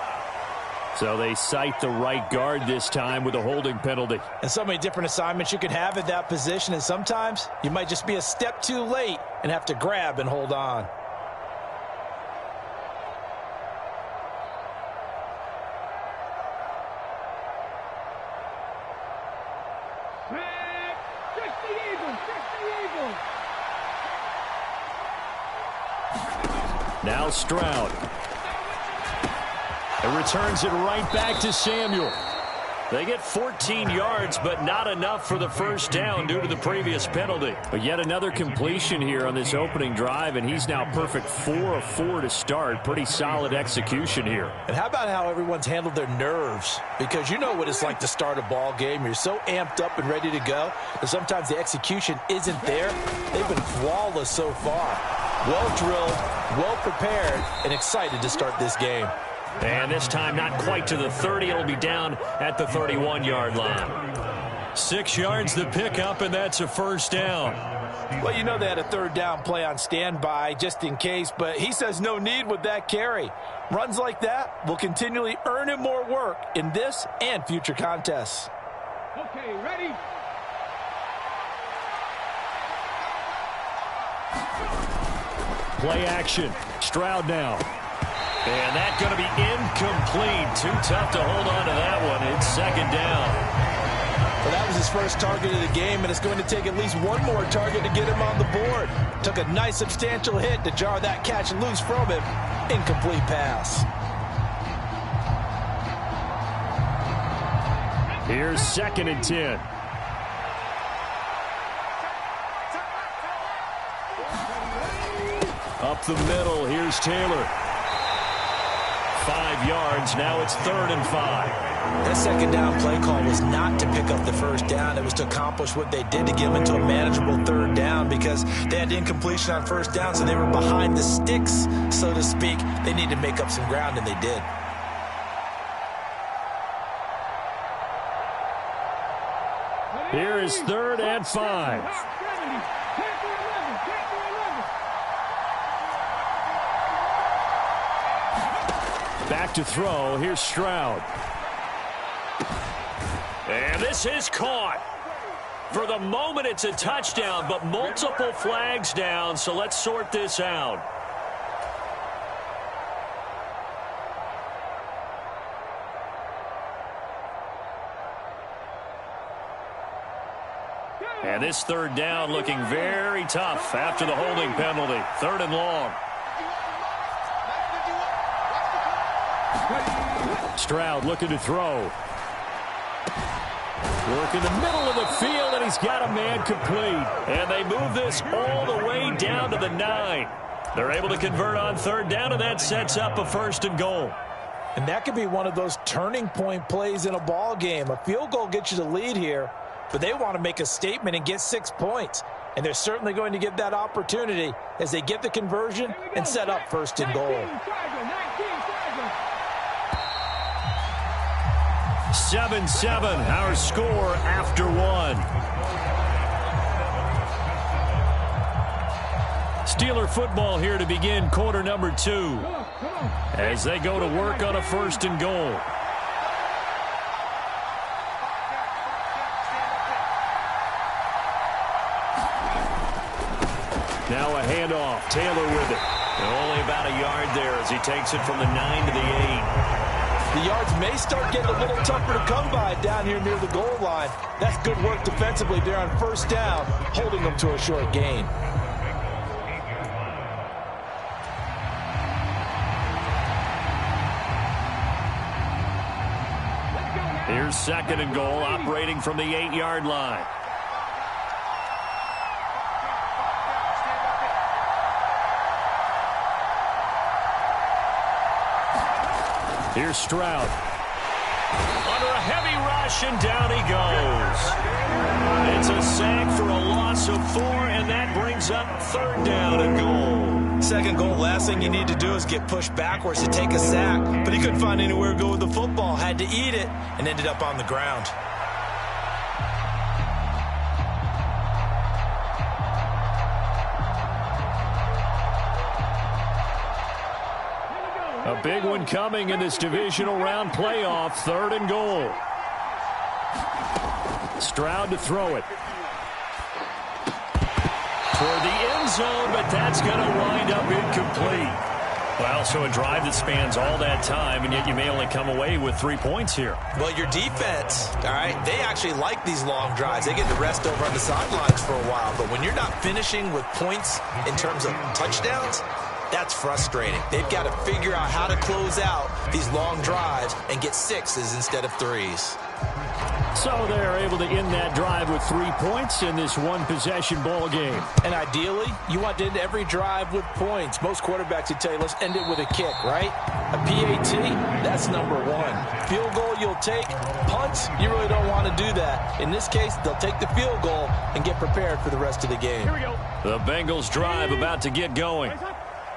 Speaker 2: So they cite the right guard this time with a holding penalty.
Speaker 3: And so many different assignments you can have at that position, and sometimes you might just be a step too late and have to grab and hold on.
Speaker 2: Now Stroud. And returns it right back to Samuel. They get 14 yards, but not enough for the first down due to the previous penalty. But yet another completion here on this opening drive, and he's now perfect 4 of 4 to start. Pretty solid execution here.
Speaker 3: And how about how everyone's handled their nerves? Because you know what it's like to start a ball game. You're so amped up and ready to go, and sometimes the execution isn't there. They've been flawless so far. Well drilled, well prepared, and excited to start this game.
Speaker 2: And this time not quite to the 30. It'll be down at the 31-yard line. 6 yards the pickup, and that's a first down.
Speaker 3: Well, you know they had a third down play on standby just in case, but he says no need with that carry. Runs like that will continually earn him more work in this and future contests.
Speaker 1: Okay, ready?
Speaker 2: Play action. Stroud now. And that's going to be incomplete. Too tough to hold on to that one. It's second down.
Speaker 3: Well, that was his first target of the game, and it's going to take at least one more target to get him on the board. Took a nice substantial hit to jar that catch loose from him. Incomplete pass.
Speaker 2: Here's 2nd and 10. Up the middle, here's Taylor. 5 yards, now it's 3rd and 5.
Speaker 3: That second down play call was not to pick up the first down. It was to accomplish what they did to get them into a manageable third down because they had incompletion on first down, so they were behind the sticks, so to speak. They needed to make up some ground, and they did.
Speaker 2: Here is 3rd and 5. Back to throw. Here's Stroud.
Speaker 4: And this is caught. For the moment, it's a touchdown, but multiple flags down, so let's sort this out. And this third down looking very tough after the holding penalty. 3rd and long.
Speaker 2: Stroud looking to throw. Work in the middle of the field, and he's got a man complete.
Speaker 4: And they move this all the way down to the 9. They're able to convert on 3rd down, and that sets up a 1st and goal.
Speaker 3: And that could be one of those turning point plays in a ball game. A field goal gets you the lead here, but they want to make a statement and get 6 points. And they're certainly going to get that opportunity as they get the conversion and set up 1st and goal.
Speaker 2: 7-7, our score after 1. Steeler football here to begin quarter number 2 as they go to work on a 1st and goal. Now a handoff. Taylor with it.
Speaker 4: Only about a yard there as he takes it from the 9 to the 8.
Speaker 3: The yards may start getting a little tougher to come by down here near the goal line. That's good work defensively there on 1st down, holding them to a short gain.
Speaker 2: Here's 2nd and goal, operating from the 8-yard line. Here's Stroud.
Speaker 4: Under a heavy rush, and down he goes. It's a sack for a loss of 4, and that brings up 3rd down and goal.
Speaker 3: 2nd goal, last thing you need to do is get pushed backwards to take a sack. But he couldn't find anywhere to go with the football, had to eat it, and ended up on the ground.
Speaker 2: A big one coming in this divisional round playoff. 3rd and goal. Stroud to throw it.
Speaker 4: Toward the end zone, but that's going to wind up incomplete.
Speaker 2: Well, so a drive that spans all that time, and yet you may only come away with 3 points here.
Speaker 3: Well, your defense, all right, they actually like these long drives. They get to rest over on the sidelines for a while. But when you're not finishing with points in terms of touchdowns, that's frustrating. They've got to figure out how to close out these long drives and get 6s instead of 3s.
Speaker 2: So they're able to end that drive with 3 points in this one-possession ball game.
Speaker 3: And ideally, you want to end every drive with points. Most quarterbacks would tell you, let's end it with a kick, right? A PAT, that's number 1. Field goal you'll take. Punts, you really don't want to do that. In this case, they'll take the field goal and get prepared for the rest of the game.
Speaker 1: Here we go.
Speaker 2: The Bengals drive about to get going.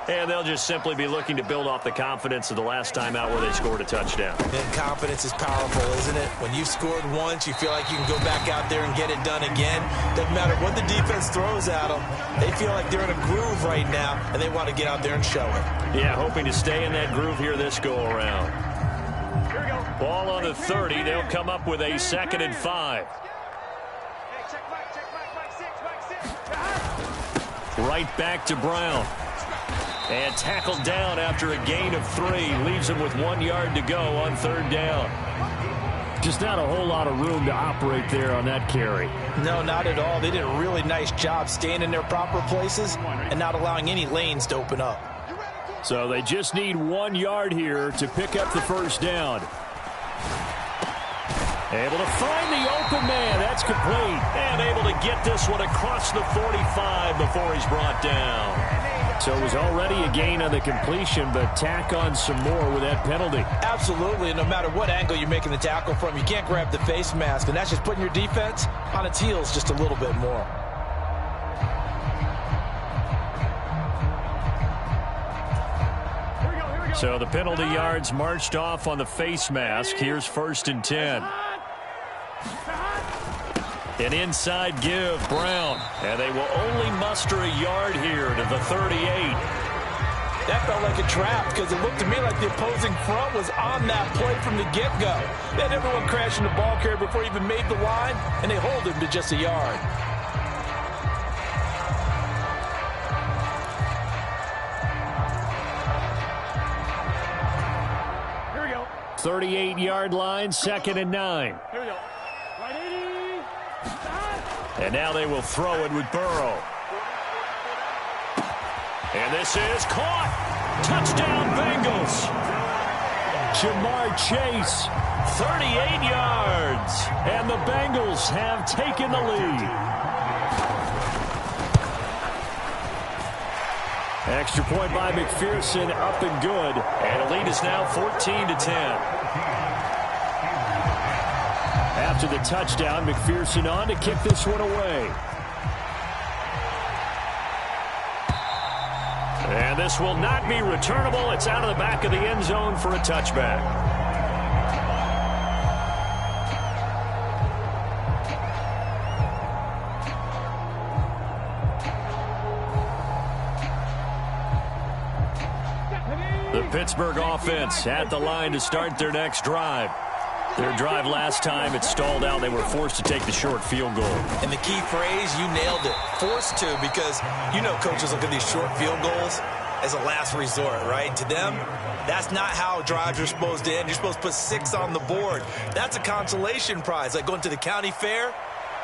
Speaker 4: And they'll just simply be looking to build off the confidence of the last time out where they scored a touchdown.
Speaker 3: And confidence is powerful, isn't it? When you've scored once, you feel like you can go back out there and get it done again. Doesn't matter what the defense throws at them. They feel like they're in a groove right now, and they want to get out there and show it.
Speaker 4: Yeah, hoping to stay in that groove here this go-around.
Speaker 1: Here we go.
Speaker 4: Ball on the 30. They'll come up with a 2nd and 5.
Speaker 2: Right back to Brown.
Speaker 4: And tackled down after a gain of 3. Leaves him with 1 yard to go on 3rd down.
Speaker 2: Just not a whole lot of room to operate there on that carry.
Speaker 3: No, not at all. They did a really nice job staying in their proper places and not allowing any lanes to open up.
Speaker 2: So they just need 1 yard here to pick up the 1st down. Able to find the open man. That's complete.
Speaker 4: And able to get this one across the 45 before he's brought down.
Speaker 2: So it was already a gain on the completion, but tack on some more with that penalty.
Speaker 3: Absolutely. No matter what angle you're making the tackle from, you can't grab the face mask, and that's just putting your defense on its heels just a little bit more.
Speaker 1: Here we go.
Speaker 2: So the penalty yards marched off on the face mask. Here's 1st and 10. An inside give, Brown.
Speaker 4: And they will only muster a yard here to the 38.
Speaker 3: That felt like a trap because it looked to me like the opposing front was on that play from the get-go. They had everyone crashing the ball carrier before he even made the line, and they hold him to just a yard.
Speaker 1: Here we go.
Speaker 2: 38-yard line, 2nd and 9.
Speaker 1: Here we go. Ready? Start.
Speaker 2: And now they will throw it with Burrow. And this is caught. Touchdown, Bengals. Jamar Chase, 38 yards. And the Bengals have taken the lead. Extra point by McPherson, up and good. And the lead is now 14-10. After the touchdown, McPherson on to kick this one away. And this will not be returnable. It's out of the back of the end zone for a touchback. The Pittsburgh offense at the line to start their next drive. Their drive last time, it stalled out. They were forced to take the short field goal.
Speaker 3: And the key phrase, you nailed it, forced to, because you know coaches look at these short field goals as a last resort, right? To them, that's not how drives are supposed to end. You're supposed to put 6 on the board. That's a consolation prize. Like going to the county fair,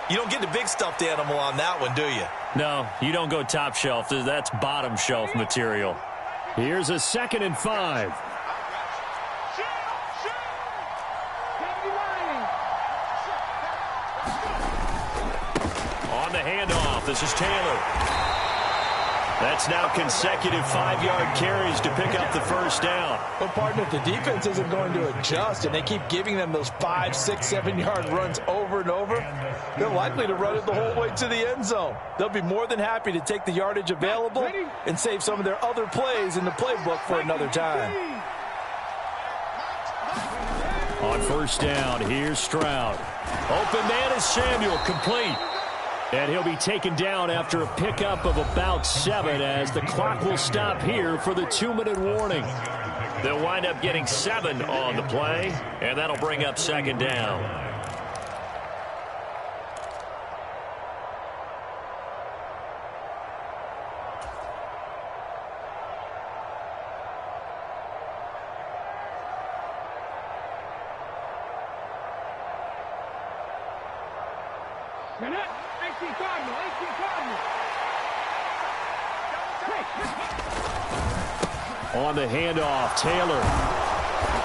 Speaker 3: you don't get the big stuffed animal on that one, do you?
Speaker 2: No, you don't go top shelf. That's bottom shelf material. Here's a 2nd and 5. On the handoff, this is Taylor. That's now consecutive 5-yard carries to pick up the first down.
Speaker 3: Well, partner, if the defense isn't going to adjust and they keep giving them those 5, 6, 7-yard runs over and over, they're likely to run it the whole way to the end zone. They'll be more than happy to take the yardage available and save some of their other plays in the playbook for another time.
Speaker 2: On first down, here's Stroud. Open man is Samuel, complete. And he'll be taken down after a pickup of about 7 as the clock will stop here for the 2-minute warning. They'll wind up getting 7 on the play, and that'll bring up 2nd down. On the handoff, Taylor.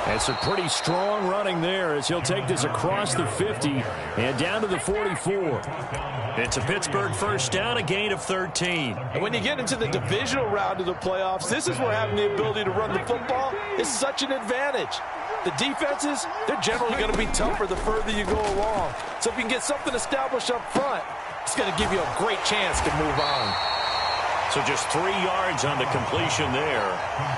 Speaker 2: And some pretty strong running there as he'll take this across the 50 and down to the 44. It's a Pittsburgh first down, a gain of 13.
Speaker 3: And when you get into the divisional round of the playoffs, this is where having the ability to run the football is such an advantage. The defenses, they're generally going to be tougher the further you go along. So if you can get something established up front, it's going to give you a great chance to move on.
Speaker 2: So just 3 yards on the completion there,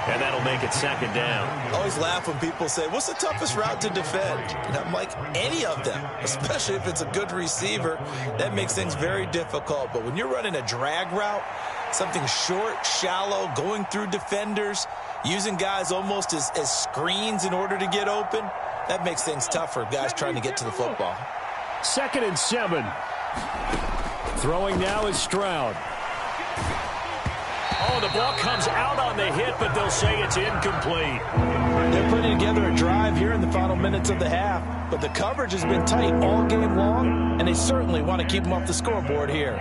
Speaker 2: and that'll make it 2nd down.
Speaker 3: I always laugh when people say, what's the toughest route to defend? And I'm like, any of them, especially if it's a good receiver. That makes things very difficult. But when you're running a drag route, something short, shallow, going through defenders, using guys almost as screens in order to get open, that makes things tough for guys trying to get to the football.
Speaker 2: 2nd and 7. Throwing now is Stroud. Oh, the ball comes out on the hit, but they'll say it's incomplete.
Speaker 3: They're putting together a drive here in the final minutes of the half, but the coverage has been tight all game long, and they certainly want to keep them off the scoreboard here.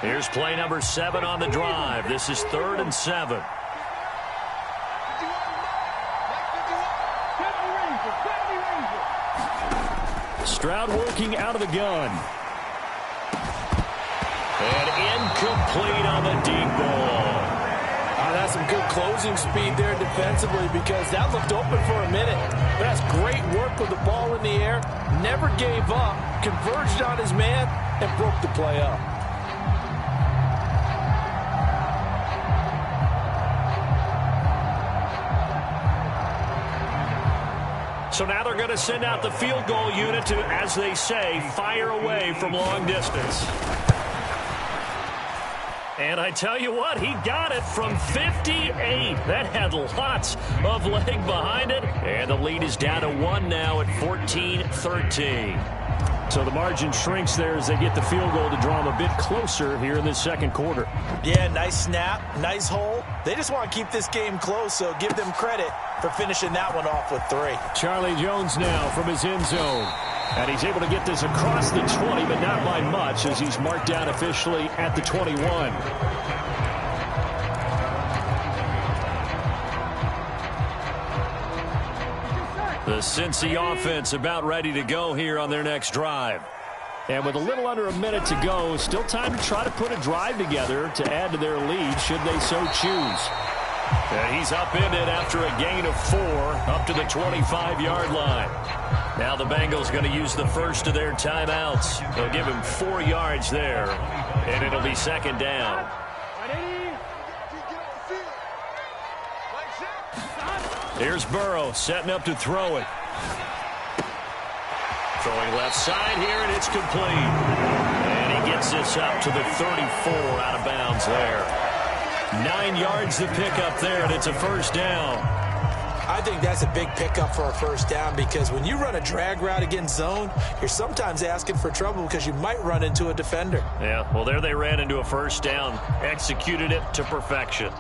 Speaker 2: Here's play number 7 on the drive. This is 3rd and 7. Stroud working out of the gun. And incomplete on the deep ball.
Speaker 3: That's some good closing speed there defensively because that looked open for a minute. But that's great work with the ball in the air. Never gave up, converged on his man, and broke the play up.
Speaker 2: So now they're going to send out the field goal unit to, as they say, fire away from long distance. And I tell you what, he got it from 58. That had lots of leg behind it. And the lead is down to 1 now at 14-13. So the margin shrinks there as they get the field goal to draw them a bit closer here in this second quarter.
Speaker 3: Yeah, nice snap, nice hole. They just want to keep this game close, so give them credit for finishing that one off with 3.
Speaker 2: Charlie Jones now from his end zone. And he's able to get this across the 20, but not by much as he's marked down officially at the 21. The Cincy offense about ready to go here on their next drive. And with a little under a minute to go, still time to try to put a drive together to add to their lead should they so choose. And he's upended after a gain of 4 up to the 25-yard line. Now the Bengals going to use the first of their timeouts. They'll give him 4 yards there, and it'll be second down. Here's Burrow setting up to throw it. Throwing left side here, and it's complete. And he gets this up to the 34 out of bounds there. 9 yards to pick up there, and it's a first down.
Speaker 3: I think that's a big pickup for a first down because when you run a drag route against zone, you're sometimes asking for trouble because you might run into a defender.
Speaker 2: Yeah, well, there they ran into a first down. Executed it to perfection.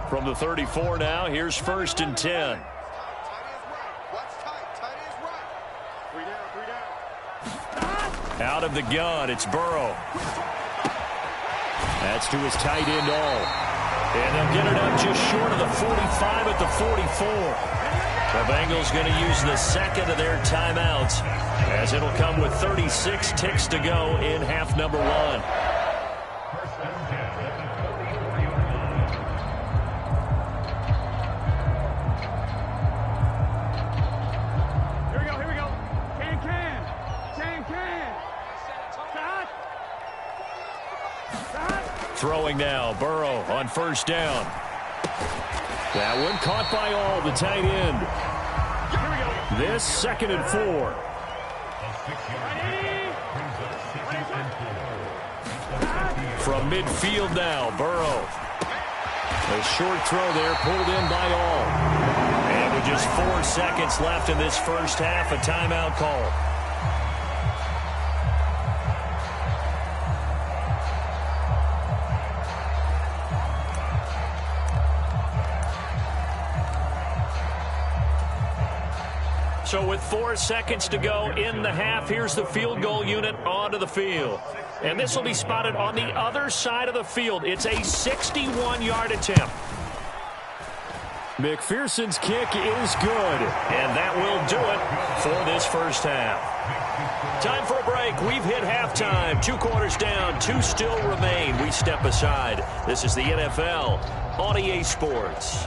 Speaker 2: From the 34 now, here's 1st and 10. Out of the gun, it's Burrow. That's to his tight end all. And they'll get it up just short of the 45 at the 44. The Bengals going to use the second of their timeouts as it'll come with 36 ticks to go in half number 1. Throwing now, Burrow on first down. That one caught by all, the tight end. This 2nd and 4. From midfield now, Burrow. A short throw there, pulled in by all. And with just 4 seconds left in this first half, a timeout call. So with 4 seconds to go in the half, here's the field goal unit onto the field. And this will be spotted on the other side of the field. It's a 61-yard attempt. McPherson's kick is good. And that will do it for this first half. Time for a break. We've hit halftime. 2 quarters down, 2 still remain. We step aside. This is the NFL on EA Sports.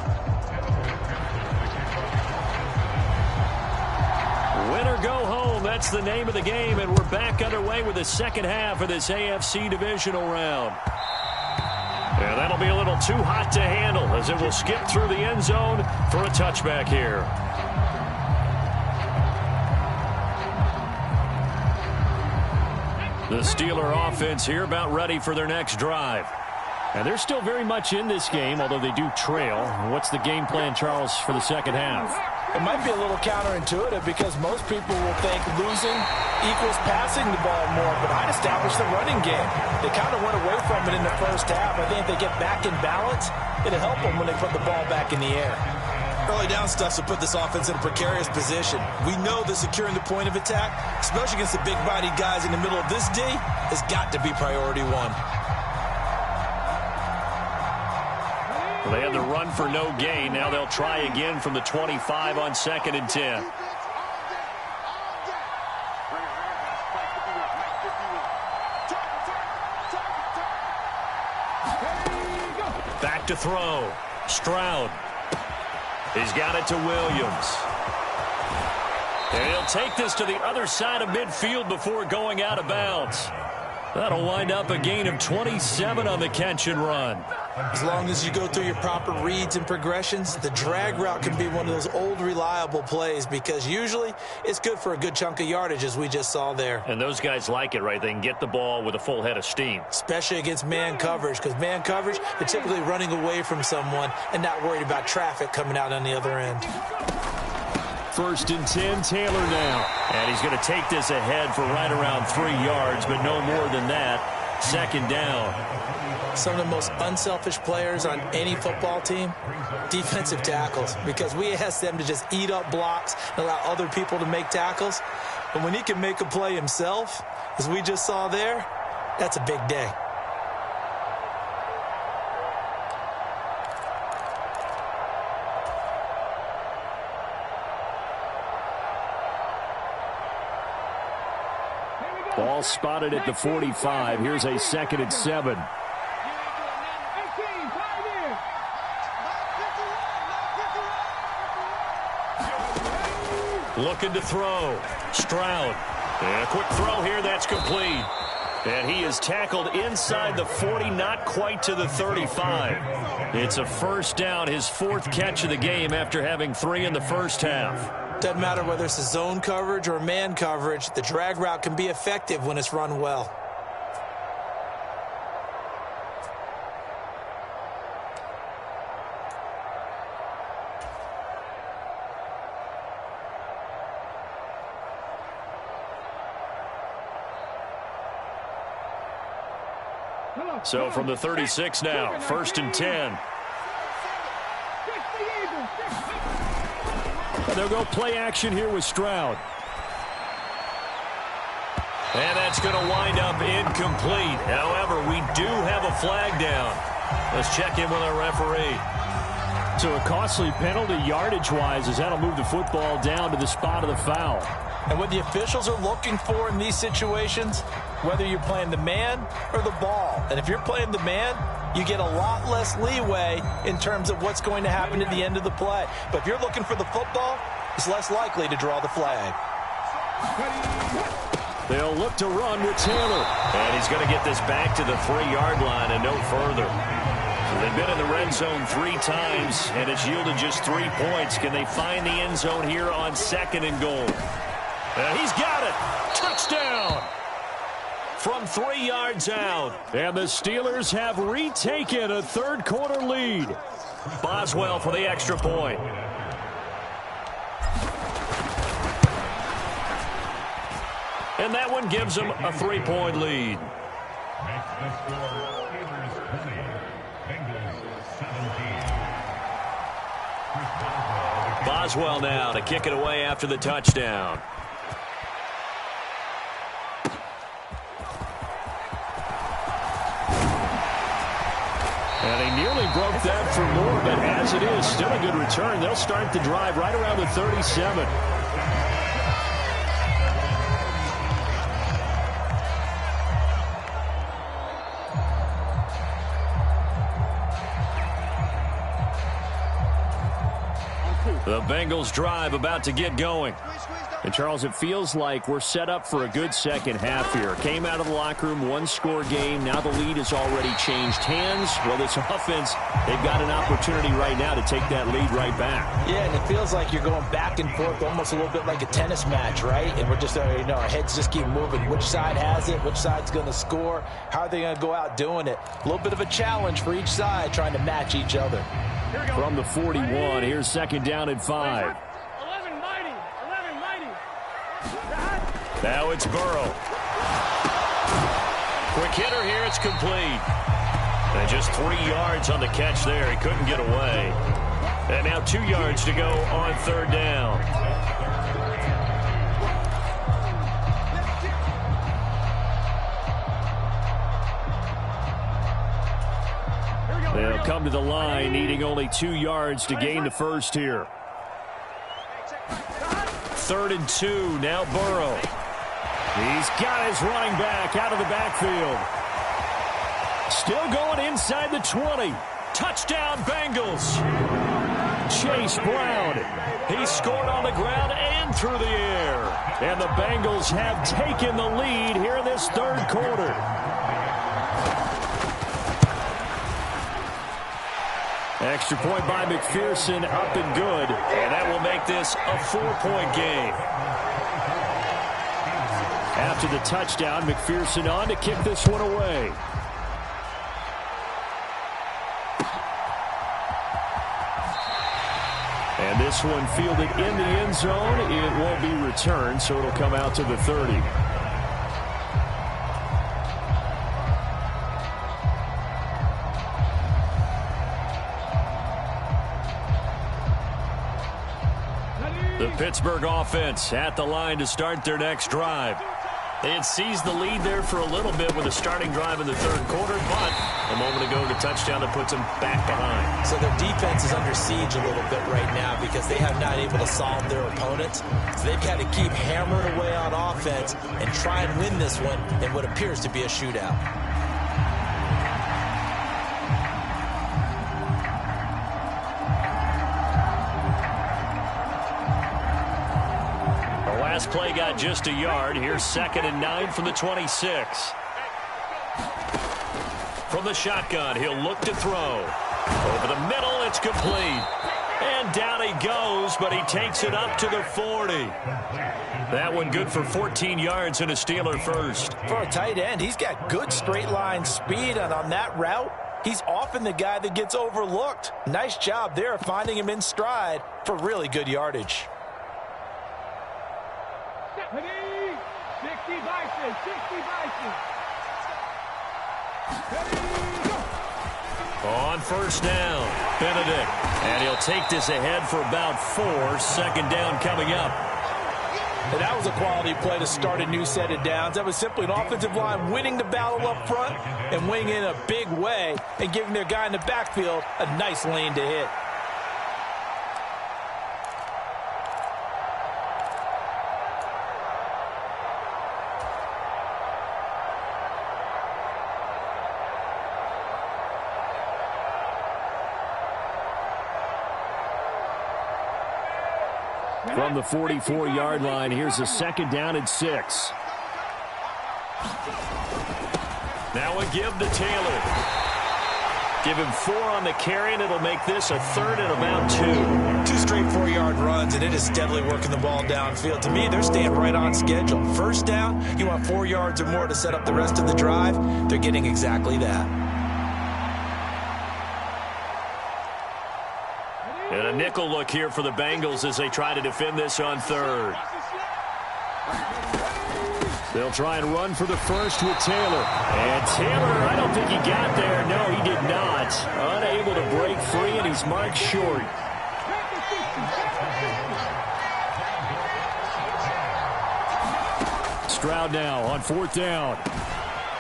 Speaker 2: Win or go home, that's the name of the game, and we're back underway with the second half of this AFC divisional round. And that'll be a little too hot to handle as it will skip through the end zone for a touchback here. The Steeler offense here about ready for their next drive. And they're still very much in this game, although they do trail. What's the game plan, Charles, for the second half?
Speaker 3: It might be a little counterintuitive because most people will think losing equals passing the ball more, but I'd establish the running game. They kind of went away from it in the first half. I think if they get back in balance, it'll help them when they put the ball back in the air.
Speaker 6: Early down stuff will put this offense in a precarious position. We know that securing the point of attack, especially against the big-bodied guys in the middle of this D, has got to be priority 1.
Speaker 2: They had the run for no gain. Now they'll try again from the 25 on 2nd and 10. Back to throw. Stroud. He's got it to Williams. And he'll take this to the other side of midfield before going out of bounds. That'll wind up a gain of 27 on the catch and run.
Speaker 6: As long as you go through your proper reads and progressions, the drag route can be one of those old reliable plays because usually it's good for a good chunk of yardage, as we just saw there.
Speaker 2: And those guys like it, right? They can get the ball with a full head of steam.
Speaker 6: Especially against man coverage, because man coverage, they're typically running away from someone and not worried about traffic coming out on the other end.
Speaker 2: 1st and 10, Taylor now. And he's going to take this ahead for right around 3 yards, but no more than that. 2nd down.
Speaker 6: Some of the most unselfish players on any football team, defensive tackles, because we ask them to just eat up blocks and allow other people to make tackles. But when he can make a play himself, as we just saw there, that's a big day.
Speaker 2: Ball spotted at the 45. Here's a 2nd and 7. Looking to throw. Stroud. And a quick throw here. That's complete. And he is tackled inside the 40, not quite to the 35. It's a 1st down, his 4th catch of the game after having 3 in the first half.
Speaker 6: Doesn't matter whether it's a zone coverage or man coverage, the drag route can be effective when it's run well.
Speaker 2: So from the 36 now, 1st and 10. They'll go play action here with Stroud. And that's going to wind up incomplete. However, we do have a flag down. Let's check in with our referee. So a costly penalty yardage-wise, as that'll move the football down to the spot of the foul.
Speaker 3: And what the officials are looking for in these situations, whether you're playing the man or the ball. And if you're playing the man, you get a lot less leeway in terms of what's going to happen at the end of the play. But if you're looking for the football, it's less likely to draw the flag.
Speaker 2: They'll look to run with Taylor. And he's going to get this back to the 3-yard line and no further. So they've been in the red zone 3 times, and it's yielded just 3 points. Can they find the end zone here on 2nd and goal? He's got it. Touchdown. From 3 yards out. And the Steelers have retaken a 3rd quarter lead. Boswell for the extra point. And that one gives them a 3-point lead. Boswell now to kick it away after the touchdown. And they nearly broke that for more, but as it is, still a good return. They'll start the drive right around the 37. The Bengals drive about to get going. And, Charles, it feels like we're set up for a good second half here. Came out of the locker room, 1-score game. Now the lead has already changed hands. Well, this offense, they've got an opportunity right now to take that lead right back.
Speaker 3: Yeah, and it feels like you're going back and forth almost a little bit like a tennis match, right? And we're just, our heads just keep moving. Which side has it? Which side's going to score? How are they going to go out doing it? A little bit of a challenge for each side trying to match each other.
Speaker 2: From the 41, here's 2nd down and 5. Now it's Burrow. Quick hitter here, it's complete. And just 3 yards on the catch there. He couldn't get away. And now 2 yards to go on 3rd down. They'll come to the line, needing only 2 yards to gain the first here. 3rd and 2, now Burrow. He's got his running back out of the backfield. Still going inside the 20. Touchdown, Bengals. Chase Brown. He scored on the ground and through the air. And the Bengals have taken the lead here in this 3rd quarter. Extra point by McPherson, up and good. And that will make this a 4-point game. After the touchdown, McPherson on to kick this one away. And this one fielded in the end zone. It won't be returned, so it'll come out to the 30. The Pittsburgh offense at the line to start their next drive. They had seized the lead there for a little bit with a starting drive in the third quarter, but a moment ago, the touchdown that puts them back behind.
Speaker 6: So their defense is under siege a little bit right now because they have not able to solve their opponents. So they've got to keep hammering away on offense and try and win this one in what appears to be a shootout.
Speaker 2: Last play got just a yard. Here's 2nd and 9 from the 26. From the shotgun, he'll look to throw. Over the middle, it's complete. And down he goes, but he takes it up to the 40. That one good for 14 yards and a Steeler first.
Speaker 3: For a tight end, he's got good straight line speed, and on that route, he's often the guy that gets overlooked. Nice job there finding him in stride for really good yardage.
Speaker 1: 60 Bison, 60 Bison.
Speaker 2: On first down, Benedict. And he'll take this ahead for about 4. 2nd down coming up.
Speaker 3: And that was a quality play to start a new set of downs. That was simply an offensive line winning the battle up front and winning in a big way and giving their guy in the backfield a nice lane to hit.
Speaker 2: From the 44-yard line, here's a 2nd down and 6. Now a give to Taylor. Give him 4 on the carry, and it'll make this a 3rd and about 2.
Speaker 6: 2 straight 4-yard runs, and it is steadily working the ball downfield. To me, they're staying right on schedule. First down, you want 4 yards or more to set up the rest of the drive. They're getting exactly that.
Speaker 2: And a nickel look here for the Bengals as they try to defend this on 3rd. They'll try and run for the first with Taylor. And Taylor, I don't think he got there. No, he did not. Unable to break free, and he's marked short. Stroud now on 4th down.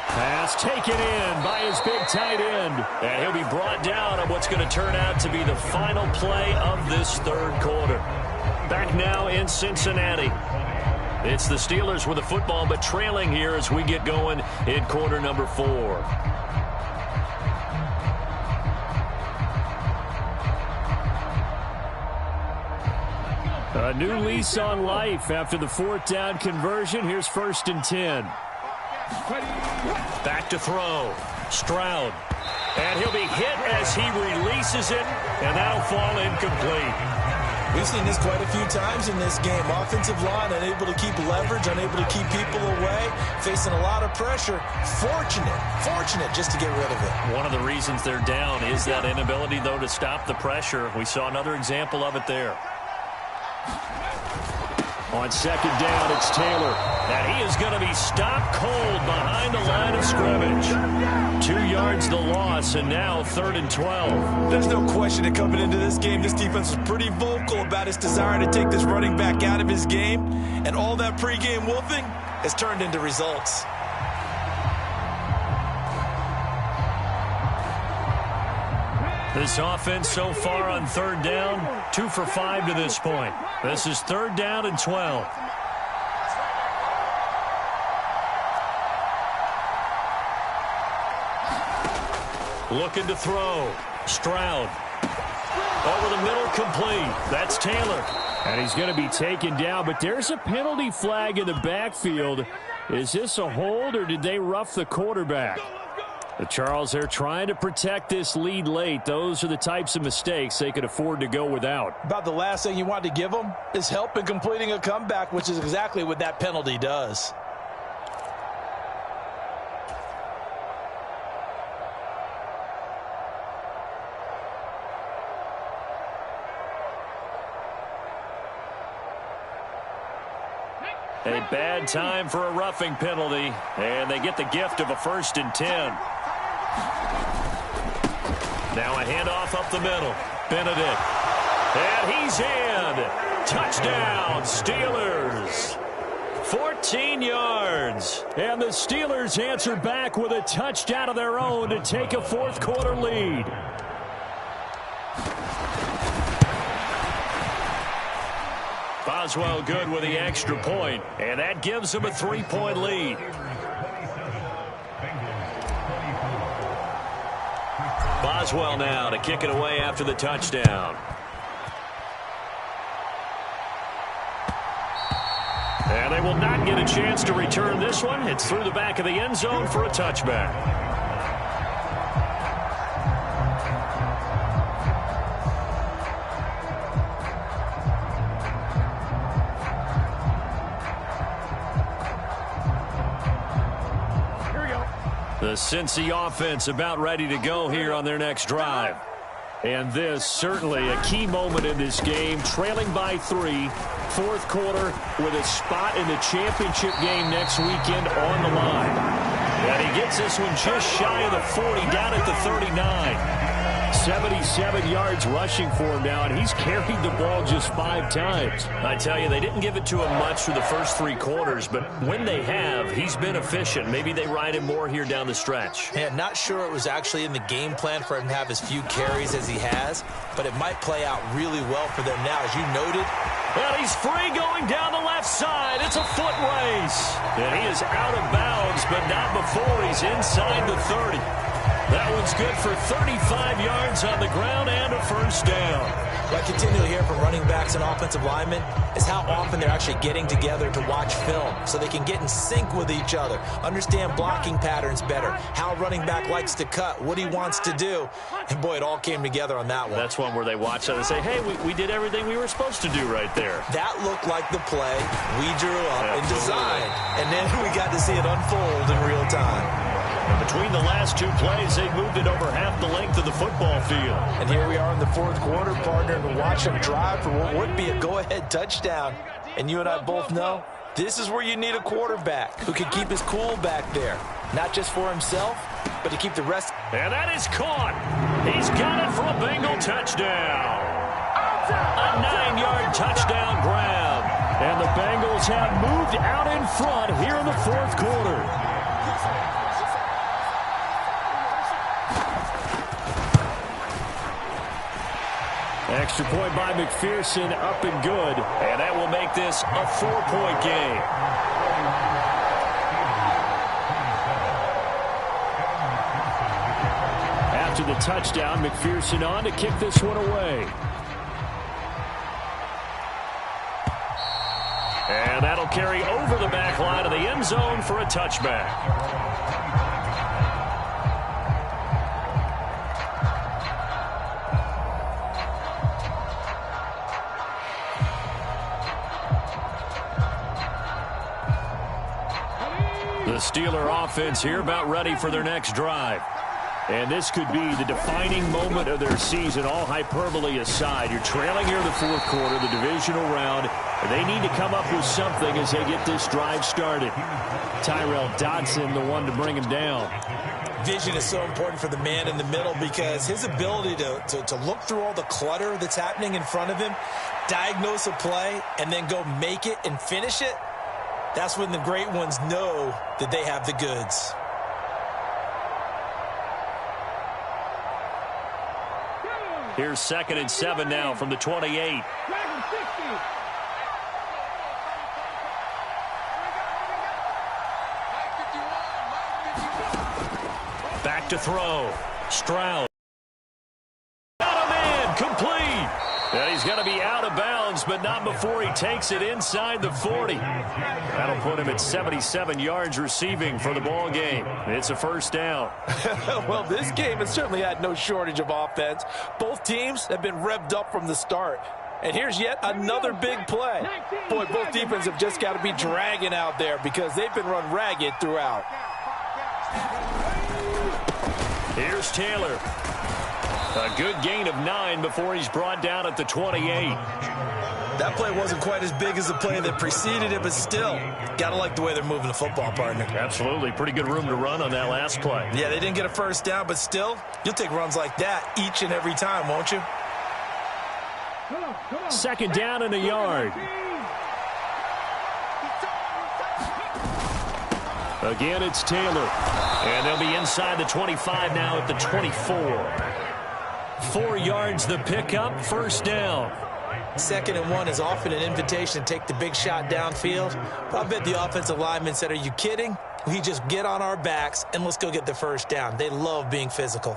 Speaker 2: Pass taken in by his big tight end. And he'll be brought down on what's going to turn out to be the final play of this 3rd quarter. Back now in Cincinnati. It's the Steelers with the football, but trailing here as we get going in quarter number 4. A new lease on life after the 4th down conversion. Here's 1st and 10. Back to throw. Stroud. And he'll be hit as he releases it, and that'll fall incomplete.
Speaker 6: We've seen this quite a few times in this game. Offensive line unable to keep leverage, unable to keep people away, facing a lot of pressure. Fortunate just to get rid of it.
Speaker 2: One of the reasons they're down is that inability, though, to stop the pressure. We saw another example of it there. On 2nd down, it's Taylor. And he is going to be stopped cold behind the line of scrimmage. 2 yards the loss, and now 3rd and 12.
Speaker 6: There's no question that coming into this game, this defense was pretty vocal about its desire to take this running back out of his game. And all that pregame wolfing has turned into results.
Speaker 2: This offense so far on 3rd down, 2 for 5 to this point. This is 3rd down and 12. Looking to throw. Stroud. Over the middle, complete. That's Taylor. And he's going to be taken down, but there's a penalty flag in the backfield. Is this a hold, or did they rough the quarterback? Charles, they're trying to protect this lead late. Those are the types of mistakes they could afford to go without.
Speaker 6: About the last thing you want to give them is help in completing a comeback, which is exactly what that penalty does.
Speaker 2: A bad time for a roughing penalty, and they get the gift of a 1st and 10. Now a handoff up the middle. Benedict. And he's in. Touchdown, Steelers. 14 yards. And the Steelers answer back with a touchdown of their own to take a 4th quarter lead. Boswell good with the extra point, and that gives them a 3-point lead. Boswell now to kick it away after the touchdown. And they will not get a chance to return this one. It's through the back of the end zone for a touchback. The Cincy offense about ready to go here on their next drive. And this certainly a key moment in this game, trailing by 3, 4th quarter with a spot in the championship game next weekend on the line. And he gets this one just shy of the 40, down at the 39. 77 yards rushing for him now, and he's carried the ball just 5 times. I tell you, they didn't give it to him much through the first 3 quarters, but when they have, he's been efficient. Maybe they ride him more here down the stretch.
Speaker 6: Yeah, not sure it was actually in the game plan for him to have as few carries as he has, but it might play out really well for them now, as you noted.
Speaker 2: And he's free going down the left side. It's a foot race. And he is out of bounds, but not before he's inside the 30. That one's good for 35 yards on the ground and a 1st down.
Speaker 6: What I continually hear from running backs and offensive linemen is how often they're actually getting together to watch film so they can get in sync with each other, understand blocking patterns better, how a running back likes to cut, what he wants to do. And, boy, it all came together on that one.
Speaker 2: That's one where they watch it and say, hey, we did everything we were supposed to do right there.
Speaker 6: That looked like the play we drew up and designed. And then we got to see it unfold in real time.
Speaker 2: And between the last 2 plays, they moved it over half the length of the football field.
Speaker 6: And here we are in the 4th quarter, partner, and watch him drive for what would be a go-ahead touchdown. And you and I both know this is where you need a quarterback who can keep his cool back there. Not just for himself, but to keep the rest.
Speaker 2: And that is caught. He's got it for a Bengal touchdown. A 9-yard touchdown grab. And the Bengals have moved out in front here in the 4th quarter. Extra point by McPherson, up and good. And that will make this a 4-point game. After the touchdown, McPherson on to kick this one away. And that'll carry over the back line of the end zone for a touchback. The Steeler offense here about ready for their next drive. And this could be the defining moment of their season, all hyperbole aside. You're trailing here in the 4th quarter, the divisional round. They need to come up with something as they get this drive started. Tyrell Dodson, the one to bring him down.
Speaker 6: Vision is so important for the man in the middle because his ability to look through all the clutter that's happening in front of him, diagnose a play, and then go make it and finish it, that's when the great ones know that they have the goods.
Speaker 2: Here's 2nd and 7 now from the 28. Back to throw. Stroud. Got a man, complete. And he's going to be out of bounds but not before he takes it inside the 40. That'll put him at 77 yards receiving for the ball game. It's a first down.
Speaker 3: Well, this game has certainly had no shortage of offense. Both teams have been revved up from the start. And here's yet another big play. Boy, both defenses have just got to be dragging out there because they've been run ragged throughout.
Speaker 2: Here's Taylor. A good gain of 9 before he's brought down at the 28.
Speaker 6: That play wasn't quite as big as the play that preceded it, but still, got to like the way they're moving the football, partner.
Speaker 2: Absolutely. Pretty good room to run on that last play.
Speaker 6: Yeah, they didn't get a first down, but still, you'll take runs like that each and every time, won't you?
Speaker 2: Second down and a yard. Again, it's Taylor. And they'll be inside the 25 now at the 24. 4 yards the pickup, first down.
Speaker 6: 2nd and 1 is often an invitation to take the big shot downfield. But I bet the offensive lineman said, are you kidding? We just get on our backs and let's go get the first down. They love being physical.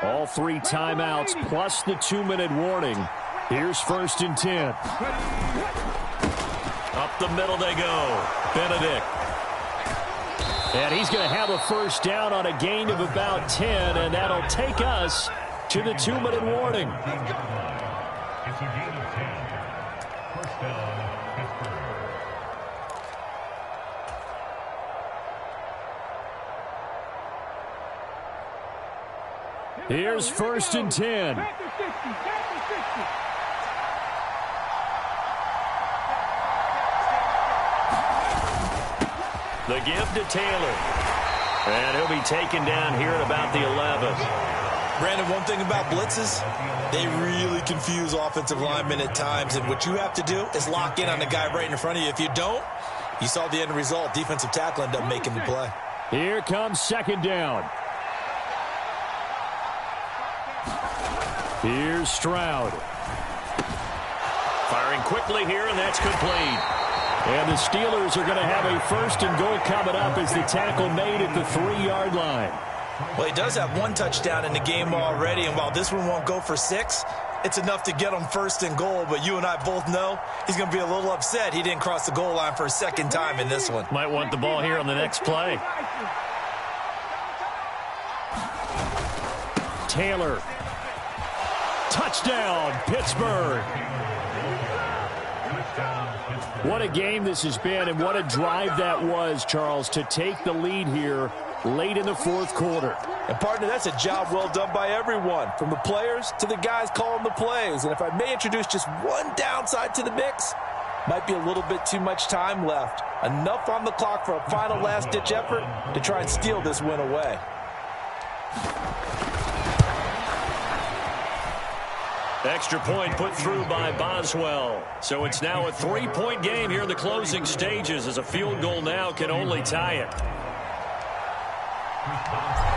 Speaker 2: All 3 timeouts plus the 2-minute warning. Here's 1st and 10. Up the middle they go. Benedict. And he's going to have a first down on a gain of about 10, and that'll take us to the 2-minute warning. Here's 1st and 10. The give to Taylor. And he'll be taken down here at about the 11.
Speaker 6: Brandon, one thing about blitzes, they really confuse offensive linemen at times. And what you have to do is lock in on the guy right in front of you. If you don't, you saw the end result. Defensive tackle ended up making the play.
Speaker 2: Here comes 2nd down. Here's Stroud. Firing quickly here, and that's complete. And the Steelers are going to have a 1st and goal coming up as the tackle made at the 3-yard line.
Speaker 6: Well, he does have 1 touchdown in the game already, and while this one won't go for 6, it's enough to get him 1st and goal. But you and I both know he's going to be a little upset he didn't cross the goal line for a 2nd time in this one.
Speaker 2: Might want the ball here on the next play. Taylor. Touchdown, Pittsburgh. What a game this has been, and what a drive that was, Charles, to take the lead here late in the 4th quarter.
Speaker 3: And, partner, that's a job well done by everyone, from the players to the guys calling the plays. And if I may introduce just one downside to the mix, might be a little bit too much time left. Enough on the clock for a final last-ditch effort to try and steal this win away.
Speaker 2: Extra point put through by Boswell. So it's now a 3-point game here in the closing stages, as a field goal now can only tie it.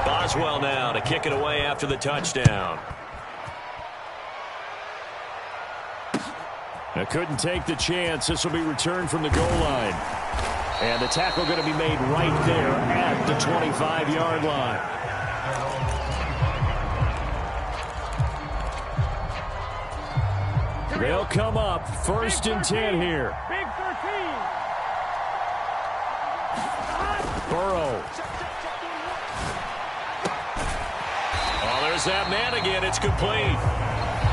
Speaker 2: Boswell now to kick it away after the touchdown. Now couldn't take the chance. This will be returned from the goal line. And the tackle going to be made right there at the 25-yard line. They'll come up 1st and 10 here.
Speaker 1: Big 13.
Speaker 2: Burrow. Oh, there's that man again. It's complete.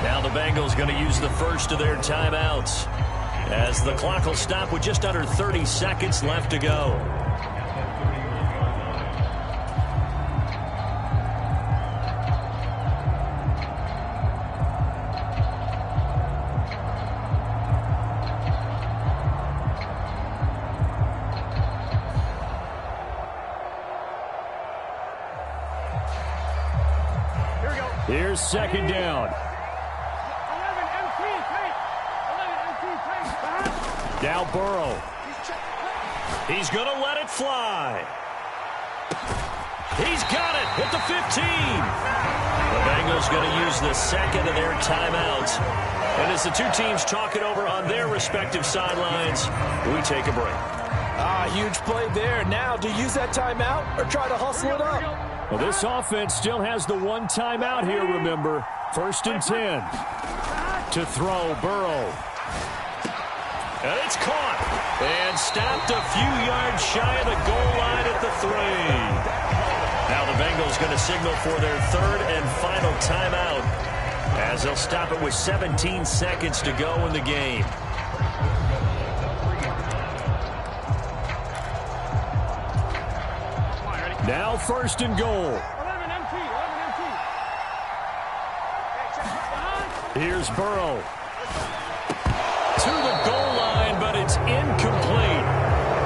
Speaker 2: Now the Bengals going to use the first of their timeouts, as the clock will stop with just under 30 seconds left to go. Here's 2nd down.
Speaker 1: 11 MT tight. 11 MT tight.
Speaker 2: Now Burrow. He's going to let it fly. He's got it at the 15. The Bengals going to use the 2nd of their timeouts. And as the two teams talk it over on their respective sidelines, we take a break.
Speaker 3: Huge play there. Now, do you use that timeout or try to hustle it up?
Speaker 2: Well, this offense still has the 1 timeout here, remember. 1st and 10. To throw, Burrow. And it's caught. And stopped a few yards shy of the goal line at the 3. Now the Bengals going to signal for their third and final timeout, as they'll stop it with 17 seconds to go in the game.
Speaker 4: Now first and goal. Here's Burrow.
Speaker 2: To the goal line, but it's incomplete.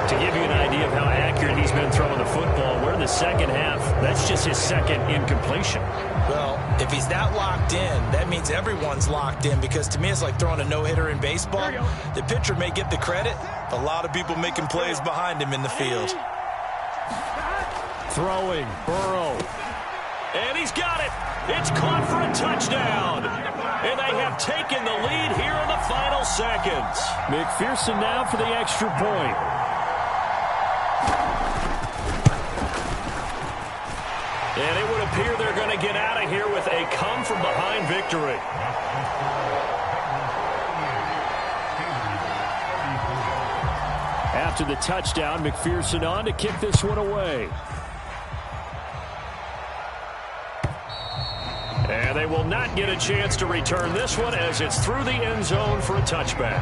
Speaker 2: To give you an idea of how accurate he's been throwing the football, we're in the second half. That's just his second incompletion.
Speaker 6: Well, if he's that locked in, that means everyone's locked in, because to me it's like throwing a no-hitter in baseball. The pitcher may get the credit, a lot of people making plays behind him in the field.
Speaker 4: Throwing, Burrow.
Speaker 2: And he's got it. It's caught for a touchdown. And they have taken the lead here in the final seconds.
Speaker 4: McPherson now for the extra point.
Speaker 2: And it would appear they're going to get out of here with a come-from-behind victory.
Speaker 4: After the touchdown, McPherson on to kick this one away.
Speaker 2: And they will not get a chance to return this one, as it's through the end zone for a touchback.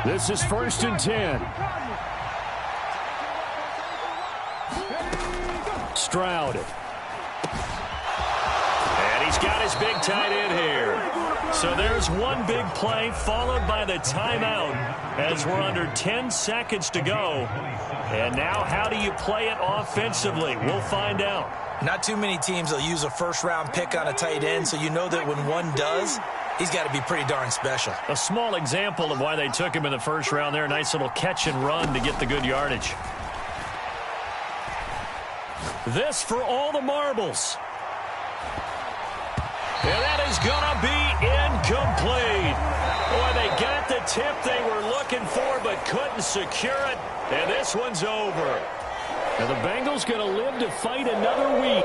Speaker 4: This is first and 10. Stroud.
Speaker 2: And he's got his big tight end here. So there's one big play followed by the timeout, as we're under 10 seconds to go. And now how do you play it offensively? We'll find out.
Speaker 6: Not too many teams will use a first-round pick on a tight end, so you know that when one does, he's got to be pretty darn special.
Speaker 2: A small example of why they took him in the first round there. Nice little catch and run to get the good yardage. This for all the marbles. And that is going to be incomplete. Boy, they got the tip they were looking for but couldn't secure it. And this one's over.
Speaker 4: And the Bengals going to live to fight another week.